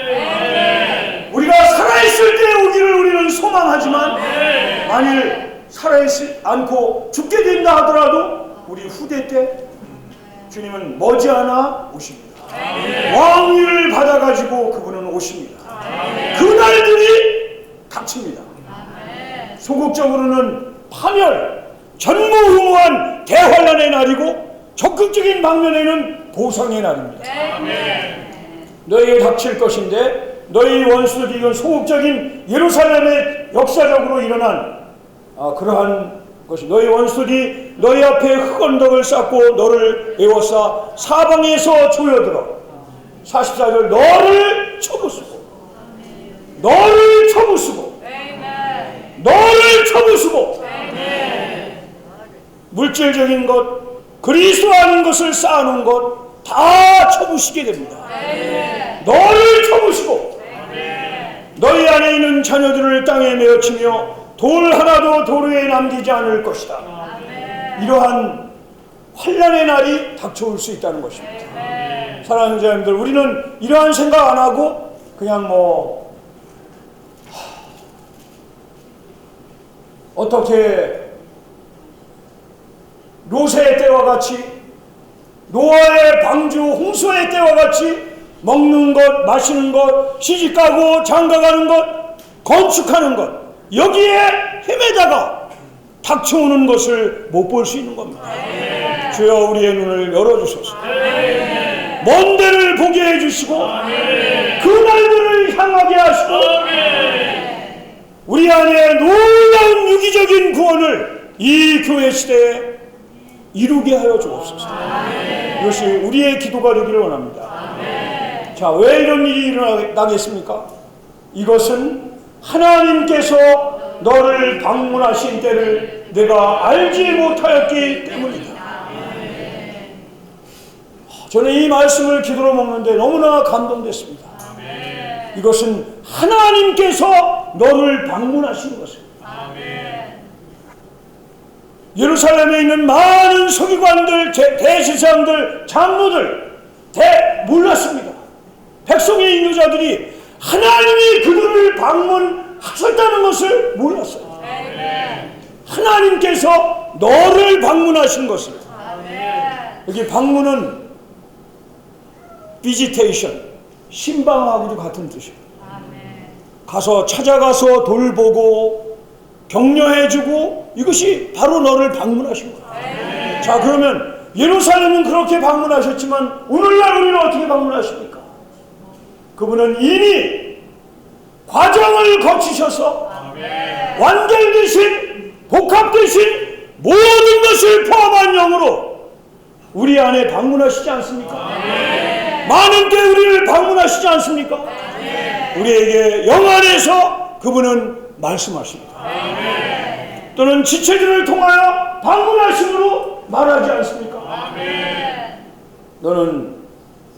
우리가 살아있을 때 오기를 우리는 소망하지만 만일 살아있지 않고 죽게 된다 하더라도 우리 후대 때 주님은 머지않아 오십니다. 왕위를 받아가지고 그분은 오십니다. 그날들이 닥칩니다. 소극적으로는 파멸, 전무후무한 대환란의 날이고 적극적인 방면에는 보상의 날입니다. 너희에게 닥칠 것인데 너희 원수들이 이건 소극적인 예루살렘의 역사적으로 일어난 그러한 그것이 너희 원수들이 너희 앞에 흑언덕을 쌓고 너를 에워싸 사방에서 조여들어. 44절 너를 쳐부수고 너를 쳐부수고 너를 쳐부수고 물질적인 것 그리스도 아닌 것을 쌓아놓은 것 다 쳐부시게 됩니다. 너를 쳐부시고 너희 안에 있는 자녀들을 땅에 내어치며 돌 하나도 도로에 남기지 않을 것이다. 이러한 환난의 날이 닥쳐올 수 있다는 것입니다. 사랑하는 자녀들, 우리는 이러한 생각 안 하고 그냥 어떻게 노새의 때와 같이 노아의 방주 홍수의 때와 같이 먹는 것, 마시는 것, 시집가고 장가가는 것, 건축하는 것 여기에 헤매다가 닥쳐오는 것을 못 볼 수 있는 겁니다. 주여 우리의 눈을 열어주소서. 먼 데를 보게 해주시고 그 날들을 향하게 하시고 우리 안에 놀라운 유기적인 구원을 이 교회 시대에 이루게 하여 주옵소서. 이것이 우리의 기도가 되기를 원합니다. 자, 왜 이런 일이 일어나겠습니까? 이것은 하나님께서 너를 방문하신 때를 내가 알지 못하였기 때문이다. 저는 이 말씀을 기도로 먹는데 너무나 감동됐습니다. 이것은 하나님께서 너를 방문하신 것입니다. 예루살렘에 있는 많은 서기관들, 대제사장들, 장로들 몰랐습니다. 백성의 인도자들이 하나님이 그들을 방문하셨다는 것을 몰랐어요. 하나님께서 너를 방문하신 것을. 여기 방문은 비지테이션, 신방하고도 같은 뜻이에요. 가서 찾아가서 돌보고 격려해주고 이것이 바로 너를 방문하신 거예요. 자, 그러면 예루살렘은 그렇게 방문하셨지만 오늘날 우리는 어떻게 방문하십니까? 그분은 이미 과정을 거치셔서 완결되신 복합되신 모든 것을 포함한 영으로 우리 안에 방문하시지 않습니까? 많은 때 우리를 방문하시지 않습니까? 우리에게 영 안에서 그분은 말씀하십니다. 또는 지체들을 통하여 방문하심으로 말하지 않습니까? 너는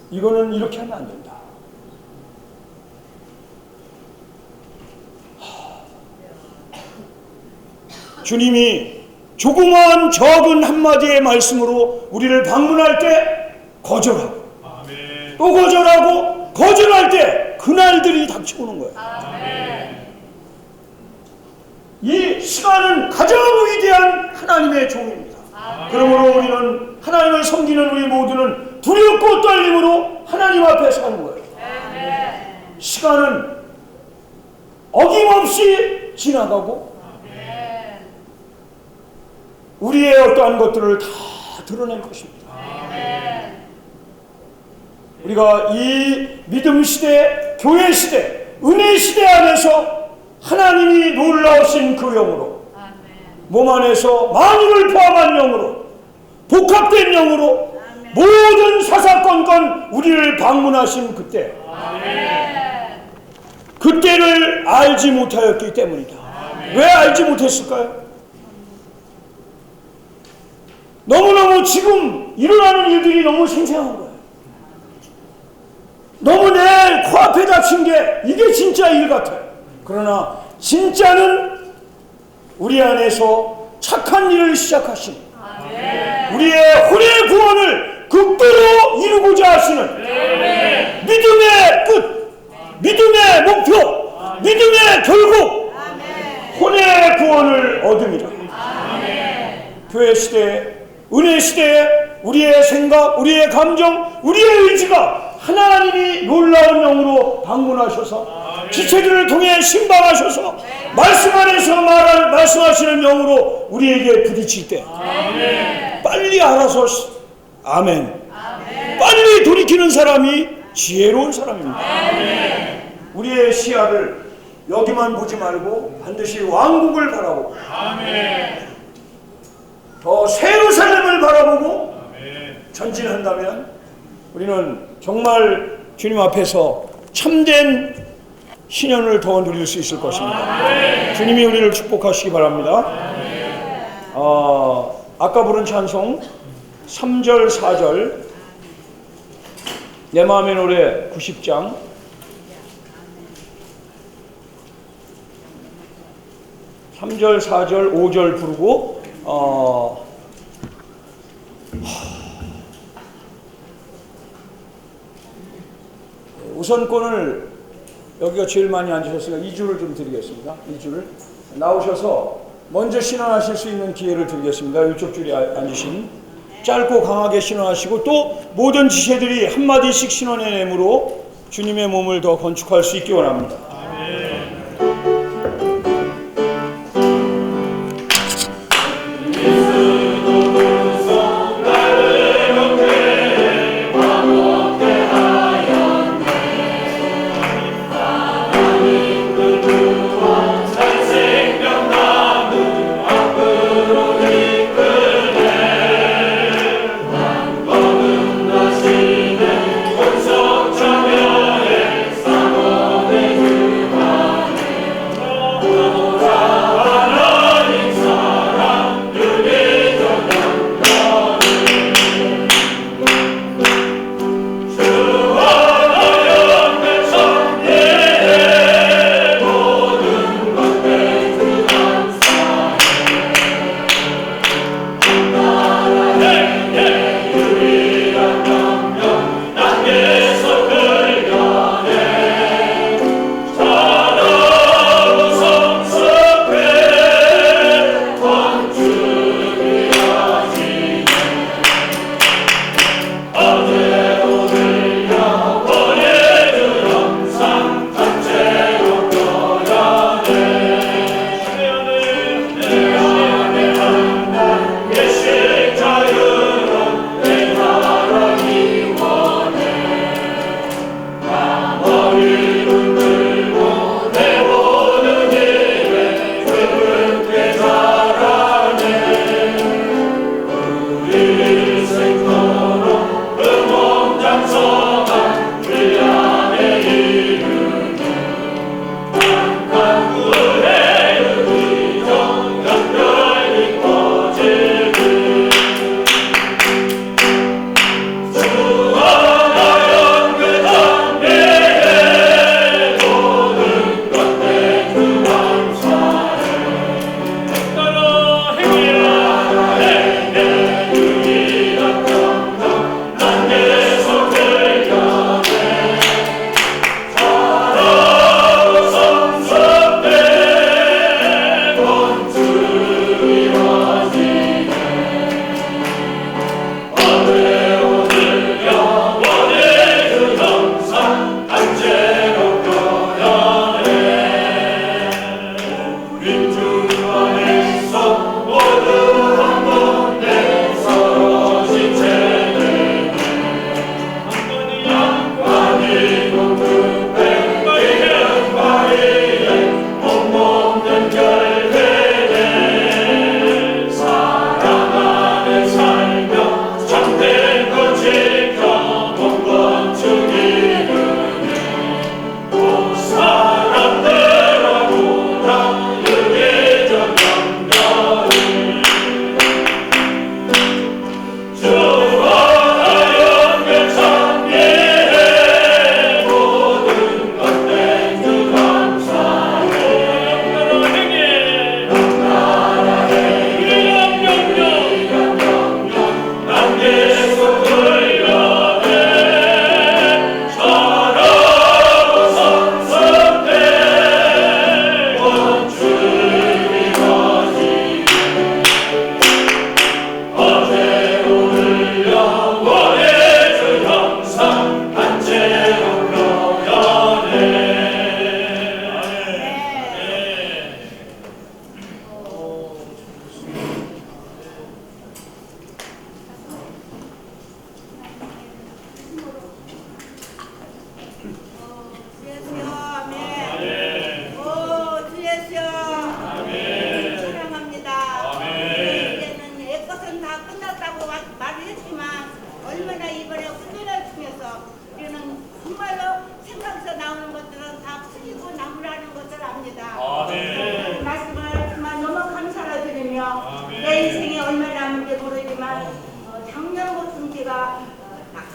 이거는 이렇게 하면 안 된다. 주님이 조그마한 적은 한마디의 말씀으로 우리를 방문할 때 거절하고 또 거절하고 거절할 때 그날들이 닥쳐오는 거예요. 이 시간은 가장 위대한 하나님의 종입니다. 그러므로 우리는 하나님을 섬기는 우리 모두는 두렵고 떨림으로 하나님 앞에 사는 거예요. 시간은 어김없이 지나가고 우리의 어떠한 것들을 다 드러낼 것입니다. 우리가 이 믿음 시대, 교회 시대, 은혜 시대 안에서 하나님이 놀라우신 그 영으로 몸 안에서 만유를 포함한 영으로 복합된 영으로 모든 사사건건 우리를 방문하신 그때를 알지 못하였기 때문이다. 왜 알지 못했을까요? 너무너무 지금 일어나는 일들이 너무 생생한 거예요. 너무 내 코앞에 닥친 게 이게 진짜 일 같아요. 그러나 진짜는 우리 안에서 착한 일을 시작하신 우리의 혼의 구원을 극도로 이루고자 하시는 믿음의 끝, 믿음의 목표, 믿음의 결국 혼의 구원을 얻음이라. 교회 시대에, 은혜 시대에 우리의 생각, 우리의 감정, 우리의 의지가 하나님이 놀라운 영으로 방문하셔서 지체들을 통해 신방하셔서 말씀 안에서 말씀하시는 영으로 우리에게 부딪힐 때 빨리 알아서 아멘. 빨리 돌이키는 사람이 지혜로운 사람입니다. 우리의 시야를 여기만 보지 말고 반드시 왕국을 바라보고 더 새 예루살렘을 바라보고 전진한다면 우리는 정말 주님 앞에서 참된 신년을 더 누릴 수 있을 것입니다. 주님이 우리를 축복하시기 바랍니다. 아까 부른 찬송 3절 4절 내 마음의 노래 90장 3절 4절 5절 부르고 우선권을 여기가 제일 많이 앉으셨으니까 2주를 좀 드리겠습니다. 2주를 나오셔서 먼저 신원하실 수 있는 기회를 드리겠습니다. 이쪽 줄에 앉으신 짧고 강하게 신원하시고 또 모든 지체들이 한마디씩 신원의 내므로 주님의 몸을 더 건축할 수 있기 원합니다. 원석 참여의 사모의 얼마나 이번에 훈련을 통해서 우리는 정말로 생각에서 나오는 것들은 다 풀리고 나무라는 것을 압니다. 그 말씀을 정말 너무 감사를 드리며 내 인생이 얼마 남은지 모르지만 작년 같은 제가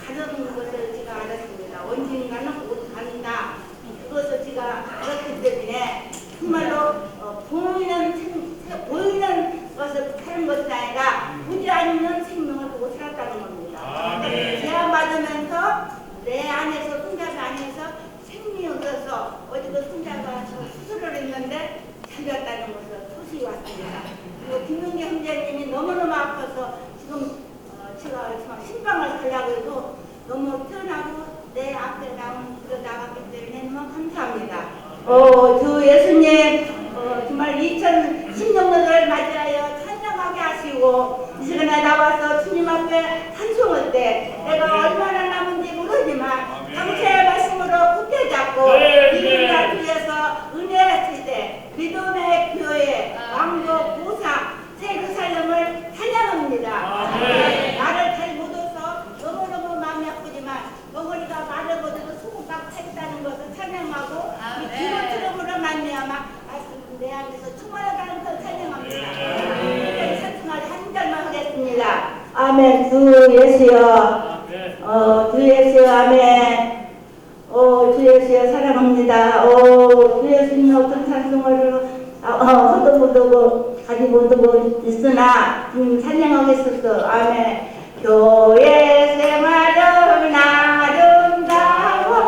가는 것을 제가 알았습니다. 언젠가는 곧 간다. 그것을 제가 알았기 때문에 정말로 보이는 것을 사는 것이 아니라 보지 않는 생명을 보고 살았다는 겁니다. 제안 받으면서 내 안에서 손자가 안에서 생명이 얻어서 어디 그 손자가 수술을 했는데 살렸다는 것을 소식이 왔습니다. 그리고 김용기 형제님이 너무너무 아파서 지금 제가 정말 신방을 살려고 해도 너무 뛰어나고 내 앞에 나갔기 때문에 너무 감사합니다. 주 예수님 정말 2016년을 맞이하여 찬양하게 하시고 이 시간에 나와서 주님 앞에 찬송할 때 내가 얼마나 남은지 모르지만 당신의 말씀으로 굳게 잡고 믿음과 주에서 은혜 주시되 믿음의 교회 왕국 보상 제루살렘을 찬양합니다. 나를 잘 못해서 너무너무 마음이 아프지만 어머니가 말을 못해도 소금박 했다는 것을 찬양하고 이 기도 트럼으로 말미암아 내 안에서 충만하다는 것을 찬양합니다. 찬송할 한 절만 하겠습니다. 아멘. 주 예수여, 주 예수여, 아멘. 주 예수여 사랑합니다. 주 예수님 어떤 찬송을 허도 못하고 가지 못하고 있으나 찬양하겠었어. 아멘. 교회 생활은 아름다워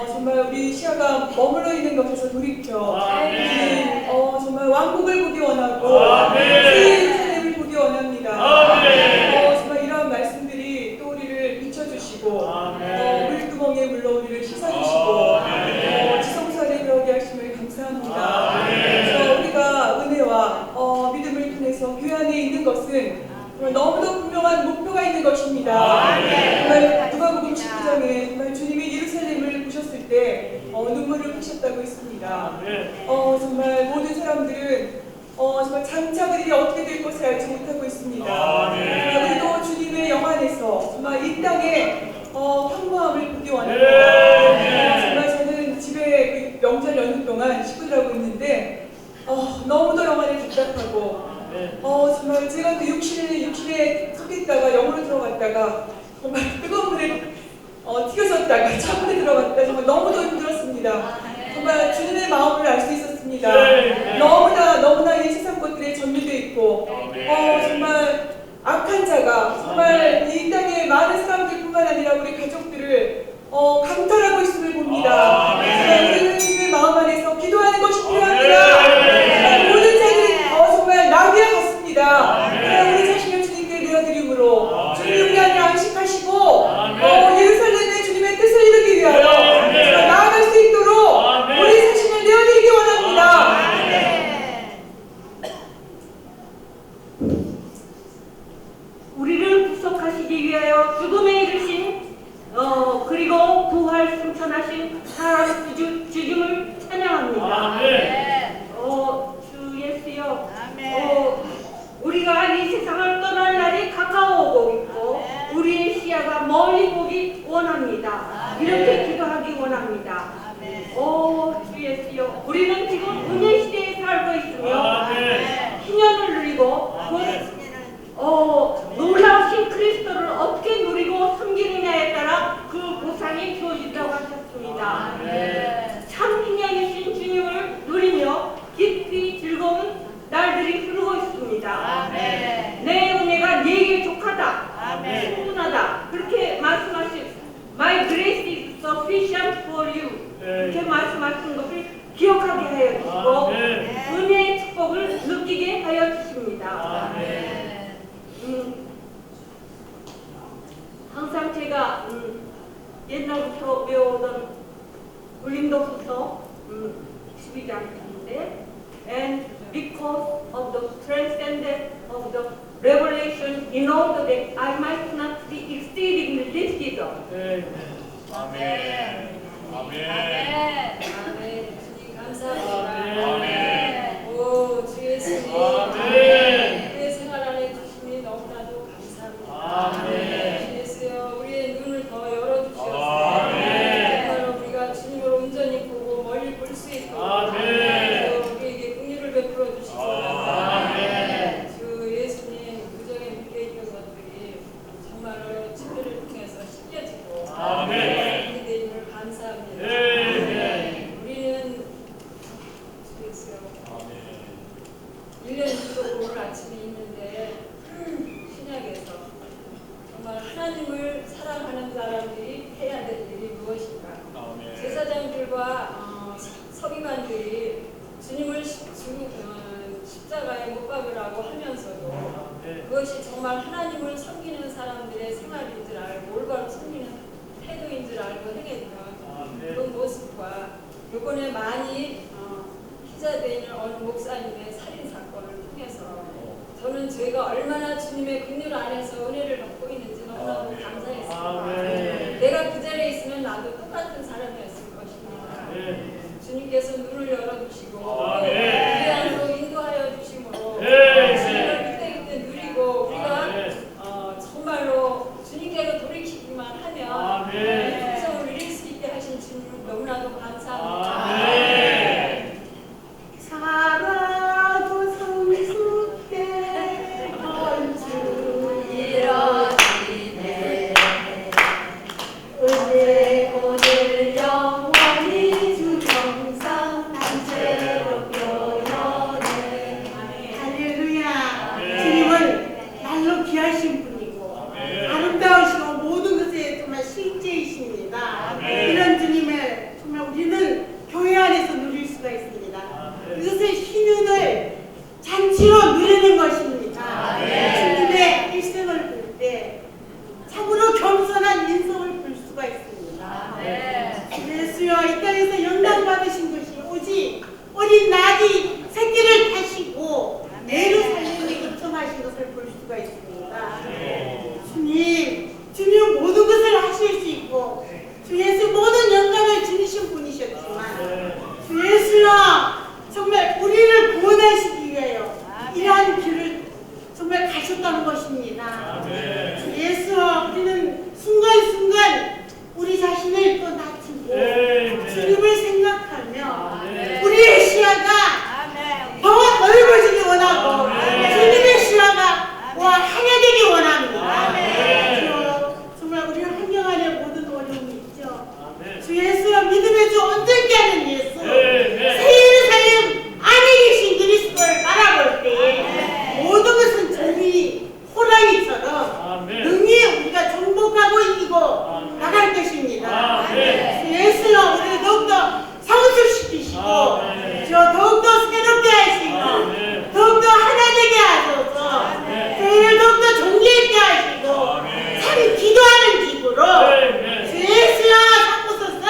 정말 우리 시야가 머물러 있는 것에서 돌이켜 정말 왕국을 보기 원하고 예루살렘을 보기 원합니다. 정말 이런 말씀들이 또 우리를 비춰주시고 물두멍에 물러 우리를 씻어주시고 지성소에 들어오게 하심을 감사합니다. 그래서 우리가 은혜와 믿음을 통해서 교회 안에 있는 것은 너무도 분명한 목표가 있는 것입니다. 정말 누가복음 19장에 정말 주님이 예루살렘을 보셨을 때 눈물을 흘리셨다고 했습니다. 정말 모든 사람들은 정말 장차 그들이 어떻게 될 것을 알지 못하고 있습니다. 우리도 주님의 영 안에서 정말 이 땅에 평범함을 보기 원합니다. 정말 저는 집에 명절 연휴 동안 식구들하고 있는데 너무도 영 안에 답답하고 정말 제가 그 육신에 속했다가 영으로 들어갔다가 정말 뜨거운 물에 튀겨졌다가 차분에 들어갔다가 정말 너무도 힘들었습니다. 정말 주님의 마음을 알 수 있었습니다. 너무나 이 세상 것들에 전류되어 있고 정말 악한 자가 정말 이 땅에 많은 사람들뿐만 아니라 우리 가족들을 강탈하고 있음을 봅니다. 우리는 주님의 마음 안에서 기도하는 것이 필요합니다. 모든 자들이 정말 나귀와 같습니다. 우리 자신을 주님께 내어드림으로 주님 우리 안에 안식하시고 예루살렘에 주님의 뜻을 이루기 위하여 나아갈 수 있도록 우리 자신을 내어드리기 원합니다. 우리를 구속하시기 위하여 죽음에 이르신 그리고 부활 승천하신 사람 주님을 찬양합니다. 주 예수여, 우리가 이 세상을 떠날 날이 가까워오고 있고 우리의 시야가 멀리 보기 원합니다. 이렇게 기도하기 원합니다. 주 예수여, 우리는 지금 은혜 시대에 살고 있으며 희년을 누리고 놀라우신 그리스도를 어떻게 누리고 섬기느냐에 따라 그 보상이 주어진다고 하셨습니다. 참 희년이신 주님을 누리며 깊이 즐거운 날들이 흐르고 있습니다. 하여 주십니다. 항상 제가 옛날부터 외워오던 고린도후서 12장인데 and because of the transcendence of the revelation in order that I might not be exceedingly lifted up. 아멘. 아멘. 아멘. 주님 감사합니다. 오, 주 예수님. 아멘. 우리의 생활 안에 주심이 너무나도 감사합니다. 주 예수여, 우리의 눈을 더 열어주시옵소서. 정말로 우리가 주님을 온전히 보고 멀리 볼 수 있고 우리에게 긍휼을 베풀어 주시기 원합니다. 주 예수님, 그전에 묶여있던 것들이 정말로 치료를 통해서 씻겨지고 우리 되임을 감사합니다. 우리는 주였어요. 1년 주로 오늘 아침에 있는데 신약에서 정말 하나님을 사랑하는 사람들이 해야 될 일이 무엇인가? 제사장들과 서기관들이 주님을 십자가에 못 박으라고 하면서도 그것이 정말 하나님을 섬기는 사람들의 생활인 줄 알고 올바로 섬기는 태도인 줄 알고 행했던 그런 모습과 요번에 많이 기자되어 있는 어느 목사님의 살인 사건을 통해서 저는 저희가 얼마나 주님의 긍휼 안에서 은혜를 받고 있는지 너무나도 감사했습니다. 내가 그 자리에 있으면 나도 똑같은 사람이었을 것입니다. 주님께서 눈을 열어주시고 우리 안으로 인도하여 주심으로 주님을 그때그때 누리고 우리가 정말로 주님께로 돌이키기만 하면 풍성을 이룰 수 있게 하신 주님 너무나도 감사합니다. 살아도 성숙해 건주 이뤄지네 은혜 오늘 영원히 주 영상 단체로 표현해 할렐루야. 주님은 날로 귀하신 분이고 아름다우시고 모든 것에 정말 실제이십니다. 이런 주님을 정말 우리는 교회 안에서 누릴 수가 있습니다. 이것을 신윤을 잔치로 누리는 것입니다. 주님의 일생을 볼 때 참으로 겸손한 인성을 볼 수가 있습니다. 예수여, 이 땅에서 영광 받으신 것이 오직 어린 나귀 새끼를 타시고 예루살렘에 입성하신 것을 볼 수가 있습니다. 주님 모든 것을 하실 수 있고 주 예수 모든 영광을 지니신 분이셨지만 주 예수여, 정말 우리를 구원하시기 위하여 이러한 길을 정말 가셨다는 것입니다. 주 예수여, 우리는 순간순간 우리 자신을 또 낮추고 주님을 생각하며 우리의 시야가 더 넓어지기 원하고 주님의 시야가 하나되기 원합니다. 주여, 정말 우리 환경 안에 모든 어려움이 있죠. 주 예수여, 믿음의 주 온전케 하는 예수 새 예루살렘 안에 계신 그리스도를 바라볼 때 모든 것은 정리 호랑이처럼 능히 우리가 정복하고 이기고 나갈 것입니다. 예수여, 우리를 더욱더 성숙시키시고 더욱더 새롭게 하시고 더욱더 하나 되게 하소서. 저희를 더욱더 정리있게 하시고 참 기도하는 기구로 주 예수여 삼으소서.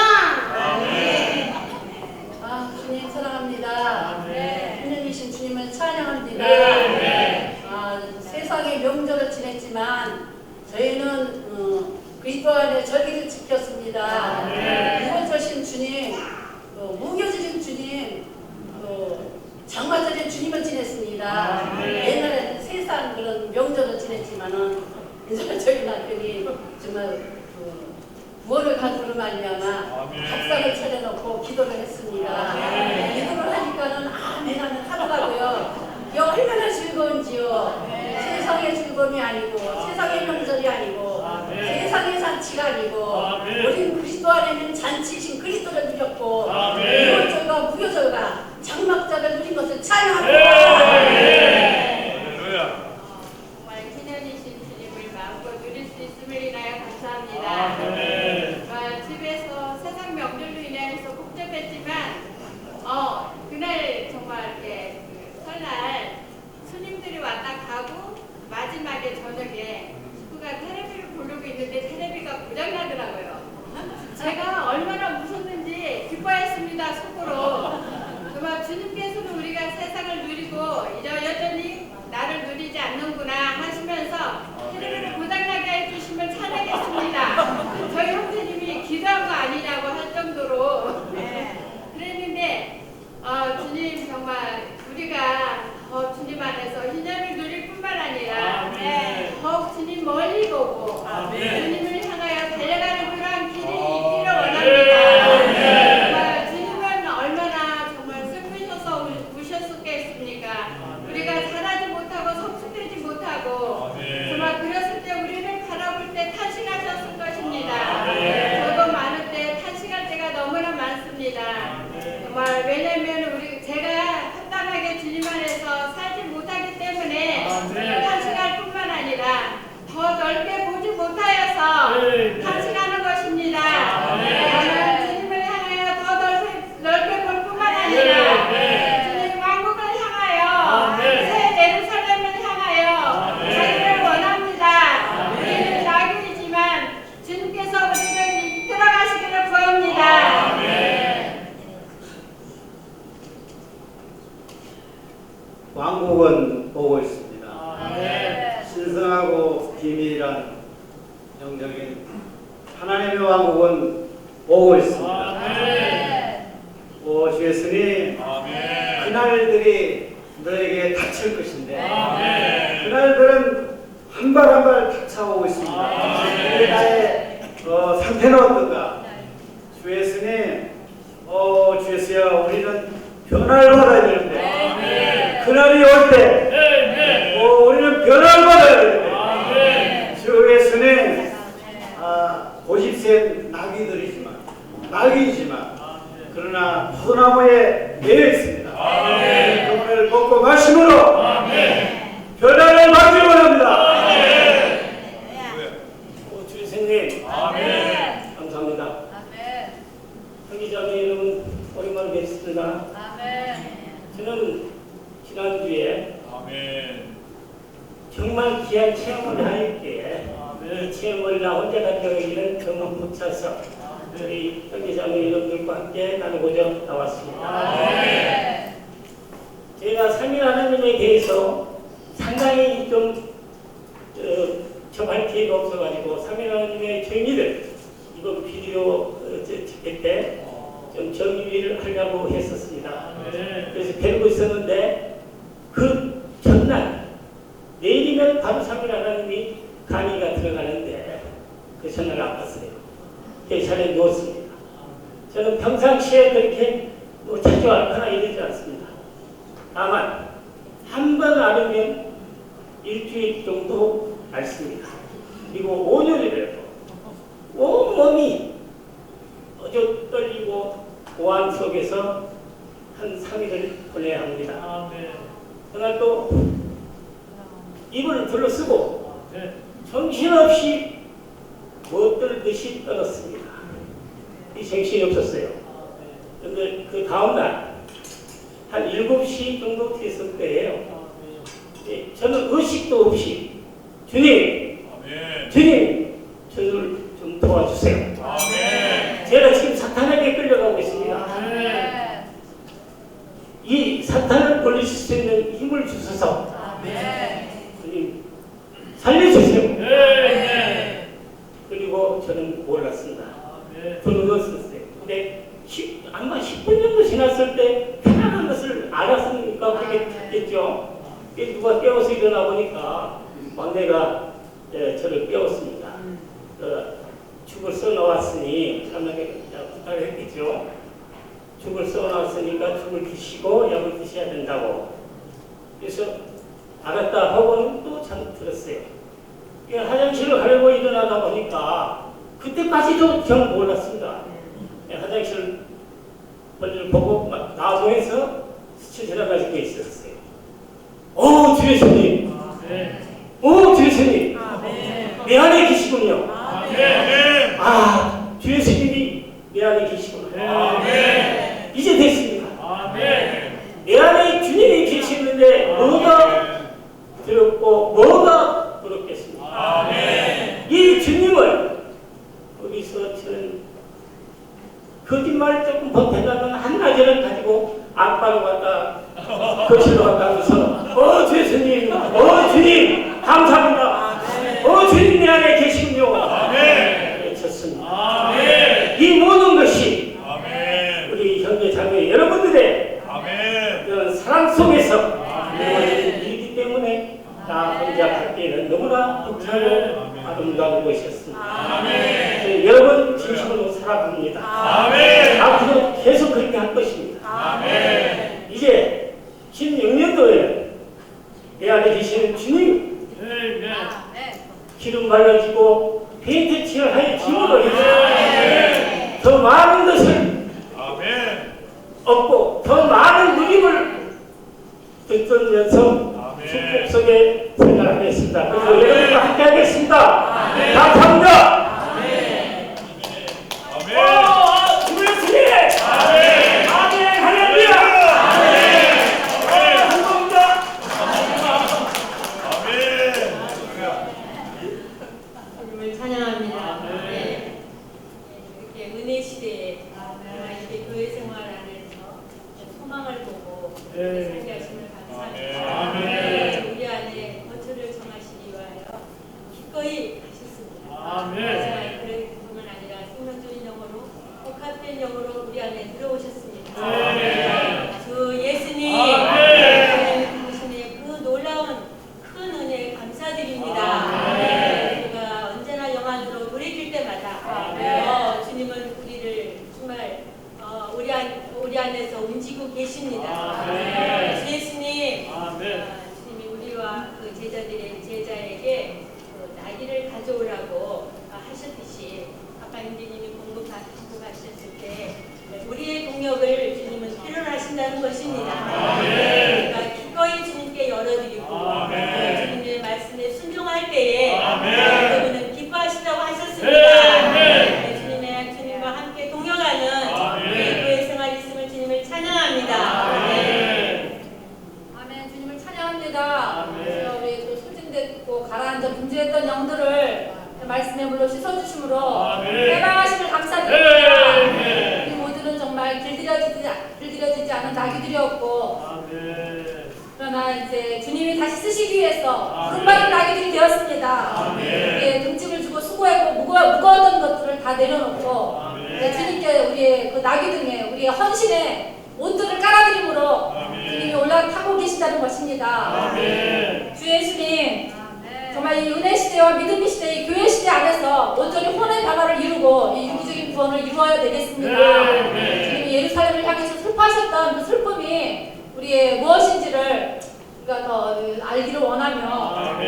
주님 사랑합니다. 하나님이신 주님을 찬양합니다. 세상의 명절을 지냈지만 저희는 그리스도 안에 절기를 지켰습니다. 무거워진 주님, 무겨지신 주님, 장마절에 주님을 지냈습니다. 옛날에는 세상 그런 명절을 지냈지만은 이제 저희 남편이 정말 구원을 가지고 말미암아 밥상을 차려놓고 기도를 했습니다. 기도를 하니까는 아멘 하면 하더라고요. 이게 얼마나 즐거운지요. 세상의 즐거움이 아니고 세상의 명절이 아니고 세상의 잔치가 아니고 우린 그리스도 안에는 잔치이신 그리스도를 누렸고 무효절과 무효절과 장막절을 누린 것을 찬양합니다. 정말 기념이신 주님을 마음껏 누릴 수 있음을 인하여 감사합니다. 집에서 세상 명절로 인해서 복잡했지만 그날 정말 이렇게 설날 주님을 향하여 달려가는 그러한 길이 있기를 원합니다. 정말 주님은 얼마나 정말 슬프셔서 우셨겠습니까? 우리가 잘하지 못하고 성숙되지 못하고 정말 그랬을 때 우리를 바라볼 때 탄식하셨을 것입니다. 저도 많을 때 탄식할 때가 너무나 많습니다. 정말 왜냐면 제가 합당하게 주님 안에서 살지 못하기 때문에 탄식할 뿐만 아니라 더 넓게 보지 못하여서 탄식하는 것입니다. 저는 주님을 향하여 더 넓게 볼 뿐만 아니라 주님 왕국을 향하여 새 예루살렘을 향하여 가기를 원합니다. 우리는 낙인이지만 주님께서 우리를 이끌어 가시기를 구합니다. 왕국은 보고 있습니다. 신성하고 비밀한 영적인 하나님의 왕국은 오고 있습니다. 오 주 예수님, 그날들이 너에게 닥칠 것인데 그날들은 한 발 한 발 닥쳐오고 있습니다. 나의 상태는 어떤가? 주 예수님, 주 예수여, 우리는 변화를 받아야 되는데 그날이 올 때 우리는 변화를 받아야 되는데 주 예수님, 50세 낙이지만 그러나 포도나무에 매여 있습니다. 그걸 먹고 마심으로 변화를 받기 원합니다. 주 예수님, 감사합니다. 형제자매 여러분, 오랜만에 뵙습니다. 저는 지난주에 정말 귀한 체험을 하였기에 이 체험을 나 혼자 가져가기는 너무 못 차서 우리 형제자매 여러분들과 함께 나누고자 나왔습니다. 제가 삼위 하나님에 대해서 상당히 좀 접할 기회가 없어가지고 삼위 하나님의 정의를 이번 비디오 집회 때 좀 정리를 하려고 했었습니다. 그래서 배우고 있었는데 그 전날 내일이면 바로 삼위 하나님이 강의가 들어가는데 그 전날 아팠어요. 대사에 누웠습니다. 저는 평상시에 그렇게 자주 앓거나 이러지 않습니다. 다만 한 번 앓으면 일주일 정도 앓습니다. 그리고 5년이래요. 온몸이 어저 떨리고 고안 속에서 한 3일을 보내야 합니다. 그날 또 이불을 둘러쓰고 정신없이 못 듯이 떨었습니다. 이 정신이 없었어요. 그런데 그 다음날 한 7시 정도 됐을 때예요. 저는 의식도 없이 주님, 저를 좀 도와주세요. 제가 지금 사탄에게 끌려가고 있습니다. 이 사탄을 물리칠 수 있는 힘을 주셔서 주님 살려주세요. 그리고 저는 몰랐습니다. 저는 누웠었어요. 근데 아마 10분 정도 지났을 때 편안한 것을 알았으니까 그렇게 됐겠죠. 누가 깨워서 일어나 보니까 막내가 저를 깨웠습니다. 죽을 써놓았으니 사람에게 부탁을 했겠죠. 죽을 써놓았으니까 죽을 드시고 약을 드셔야 된다고. 그래서 알았다 하고는 또 참 들었어요. 화장실을 가려고 일어나다 보니까 그때까지도 저는 몰랐습니다. 화장실 먼저 보고 막 나무에서 스쳐 가지고 있었어요. 주 예수님, 주 예수님, 내 안에 계시군요. 주 예수님이 내 안에 계시구나. 이제 됐습니다. 내 안에 주님이 계시는데 뭐가 두렵고 뭐가 부럽겠습니까? 이 주님을 거기서 저는 거짓말 조금 보태다면 한나절을 가지고 안방으로 갔다 거실로 갔다 하면서 주 예수님, 주님 감사합니다. 주님 내 안에 계시군요. 외쳤습니다. 이 모든 것이 우리 형제 자매 여러분들의 그런 사랑 속에서 이루어진 일이기 때문에 나 혼자 갖기에는 너무나 벅차고 아름다운 곳이었습니다. 여러분 진심으로 사랑합니다. 앞으로 계속 그렇게 할 것입니다. 이제 16년도에 내 안에 계시는 주님 기름 발라지고 폐퇴치열하여 기도를 해서 더 많은 것을 얻고 더 많은 누림을 듣으면서 축복 속에 생활하겠습니다. 그래서 여러분과 함께 하겠습니다. 감사합니다. 주님을 찬양합니다. 이렇게 은혜 시대에 이렇게 교회 생활 안에서 소망을 보고 살게 하심을 감사합니다. 우리 안에 거처를 정하시기 위하여 기꺼이 하셨습니다. 하지만 그뿐만 아니라 생명적인 영으로 복합된 영으로 우리 안에 들어오셨습니다. 주 예수님 당신의 그 놀라운 큰 은혜에 감사드립니다. 우리가 언제나 영안으로 돌이킬 때마다 주님은 우리를 정말 우리 안에서 움직이고 계십니다. 주 예수님, 주님이 우리와 그 제자에게 나귀를 가져오라고 하셨듯이 아까 임대님이 공급하셨을 때 우리의 동력을 주님은 필요하신다는 것입니다. 우리가 기꺼이 주님께 열어드리고 주님의 말씀에 순종할 때에 여러분은 기뻐하신다고 하셨습니다. 주님과 함께 동역하는 우리 교회 생활이 있음을 주님을 찬양합니다. 아멘. 주님을 찬양합니다. 그래서 우리 또 소진됐고 가라앉아 분주했던 영들을 말씀의 물로 씻어주심으로 해방하심을 감사드립니다. 우리 모두는 정말 길들여지지 않은 나귀들이었고 그러나 이제 주님이 다시 쓰시기 위해서 부름받은 나귀들이 되었습니다. 우리의 등짐을 주고 수고하고 무거웠던 것들을 다 내려놓고 주님께 우리의 그 나귀 등에 우리의 헌신에 옷들을 깔아드림으로 주님이 올라타고 계신다는 것입니다. 주 예수님, 정말 이 은혜 시대와 믿음의 시대, 이 교회 시대 안에서 온전히 혼의 변화를 이루고 이 유기적인 구원을 이루어야 되겠습니다. 주님이 예루살렘을 향해서 슬퍼하셨던 그 슬픔이 우리의 무엇인지를 우리가 더 알기를 원하며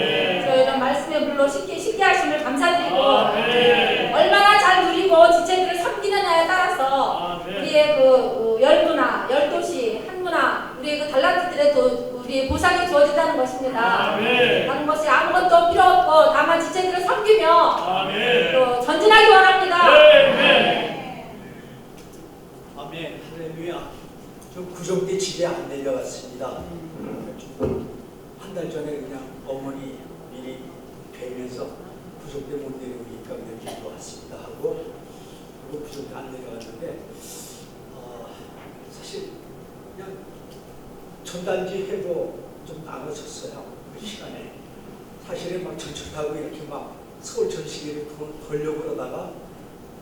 저희는 말씀의 물로 쉽게 하심을 감사드리고 얼마나 잘 누리고 지체들을 섬기느냐에 따라서 우리의 그 열문화, 열도시, 한문화, 우리의 그 달란트들의 우리의 보상이 주어진다는 것입니다. 다른 것이 아무것도 필요 없고 다만 지체들을 섬기며 또 전진하기 원합니다. 아멘. 할렐루야. 저 구정대 집에 안 내려갔습니다. 한 달 전에 그냥 어머니 미리 뵈면서 구정대 못 내려오니까 그냥 집으로 왔습니다 하고 그리고 구정대 안 내려갔는데 사실 그냥 전단지 해도 좀 나눠졌어요. 그 시간에 사실은 막 전철 타고 이렇게 막 서울 전시회를 돌려고 그러다가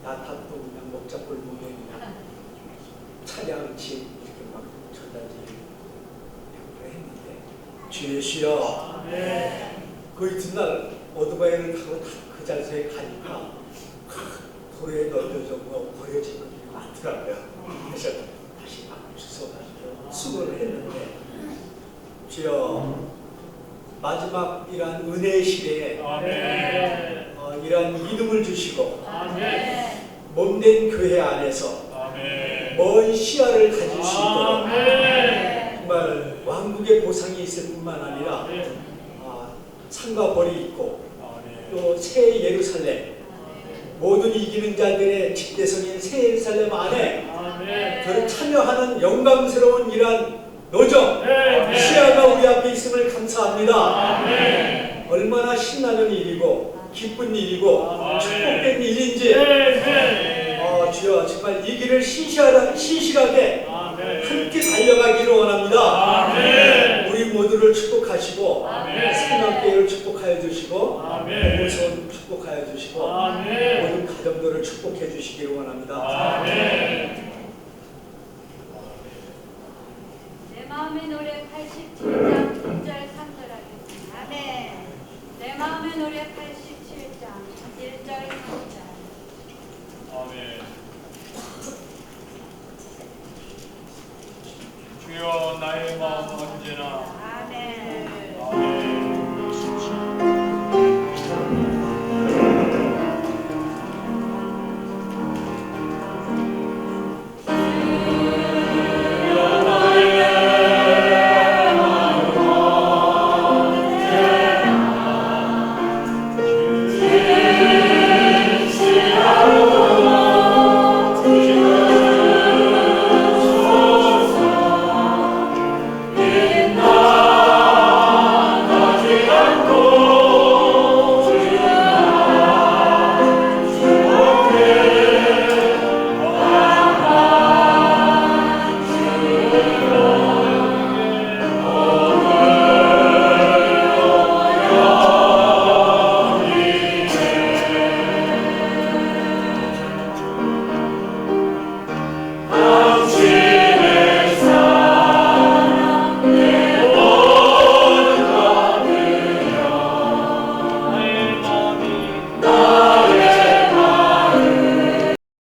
나타도 그냥 먹자골목에 그냥 차량 집 이렇게 막 전단지 했는데 주 예수여 그 이튿날 오토바이를 타고 그 장소에 가니까 도로에 널려져 버려진 것들이 많더라고요. 그래서 다시 막 주워가지고 수고를 했는데 주여 마지막 이러한 은혜의 시대에 이러한 믿음을 주시고 몸된 교회 안에서 먼 시야를 가질 수 있도록 정말 왕국의 보상이 있을 뿐만 아니라 산과 벌이 있고 또 새 예루살렘 모든 이기는 자들의 집대성인 새 예루살렘 안에 저를 참여하는 영광스러운 이러한 노정 시야가 우리 앞에 있음을 감사합니다. 얼마나 신나는 일이고 기쁜 일이고 축복된 일인지 주여 정말 이 길을 신실하게 함께 달려가기를 원합니다. 우리 모두를 축복하시고 생명교회를 축복하여 주시고 모손 축복하여 주시고 모든 가정들을 축복해 주시기를 원합니다. 내 마음의 노래 87장 1절 3절 하겠습니다. 내 마음의 노래 87장 1절 3절. 아멘. 주여 나의 마음을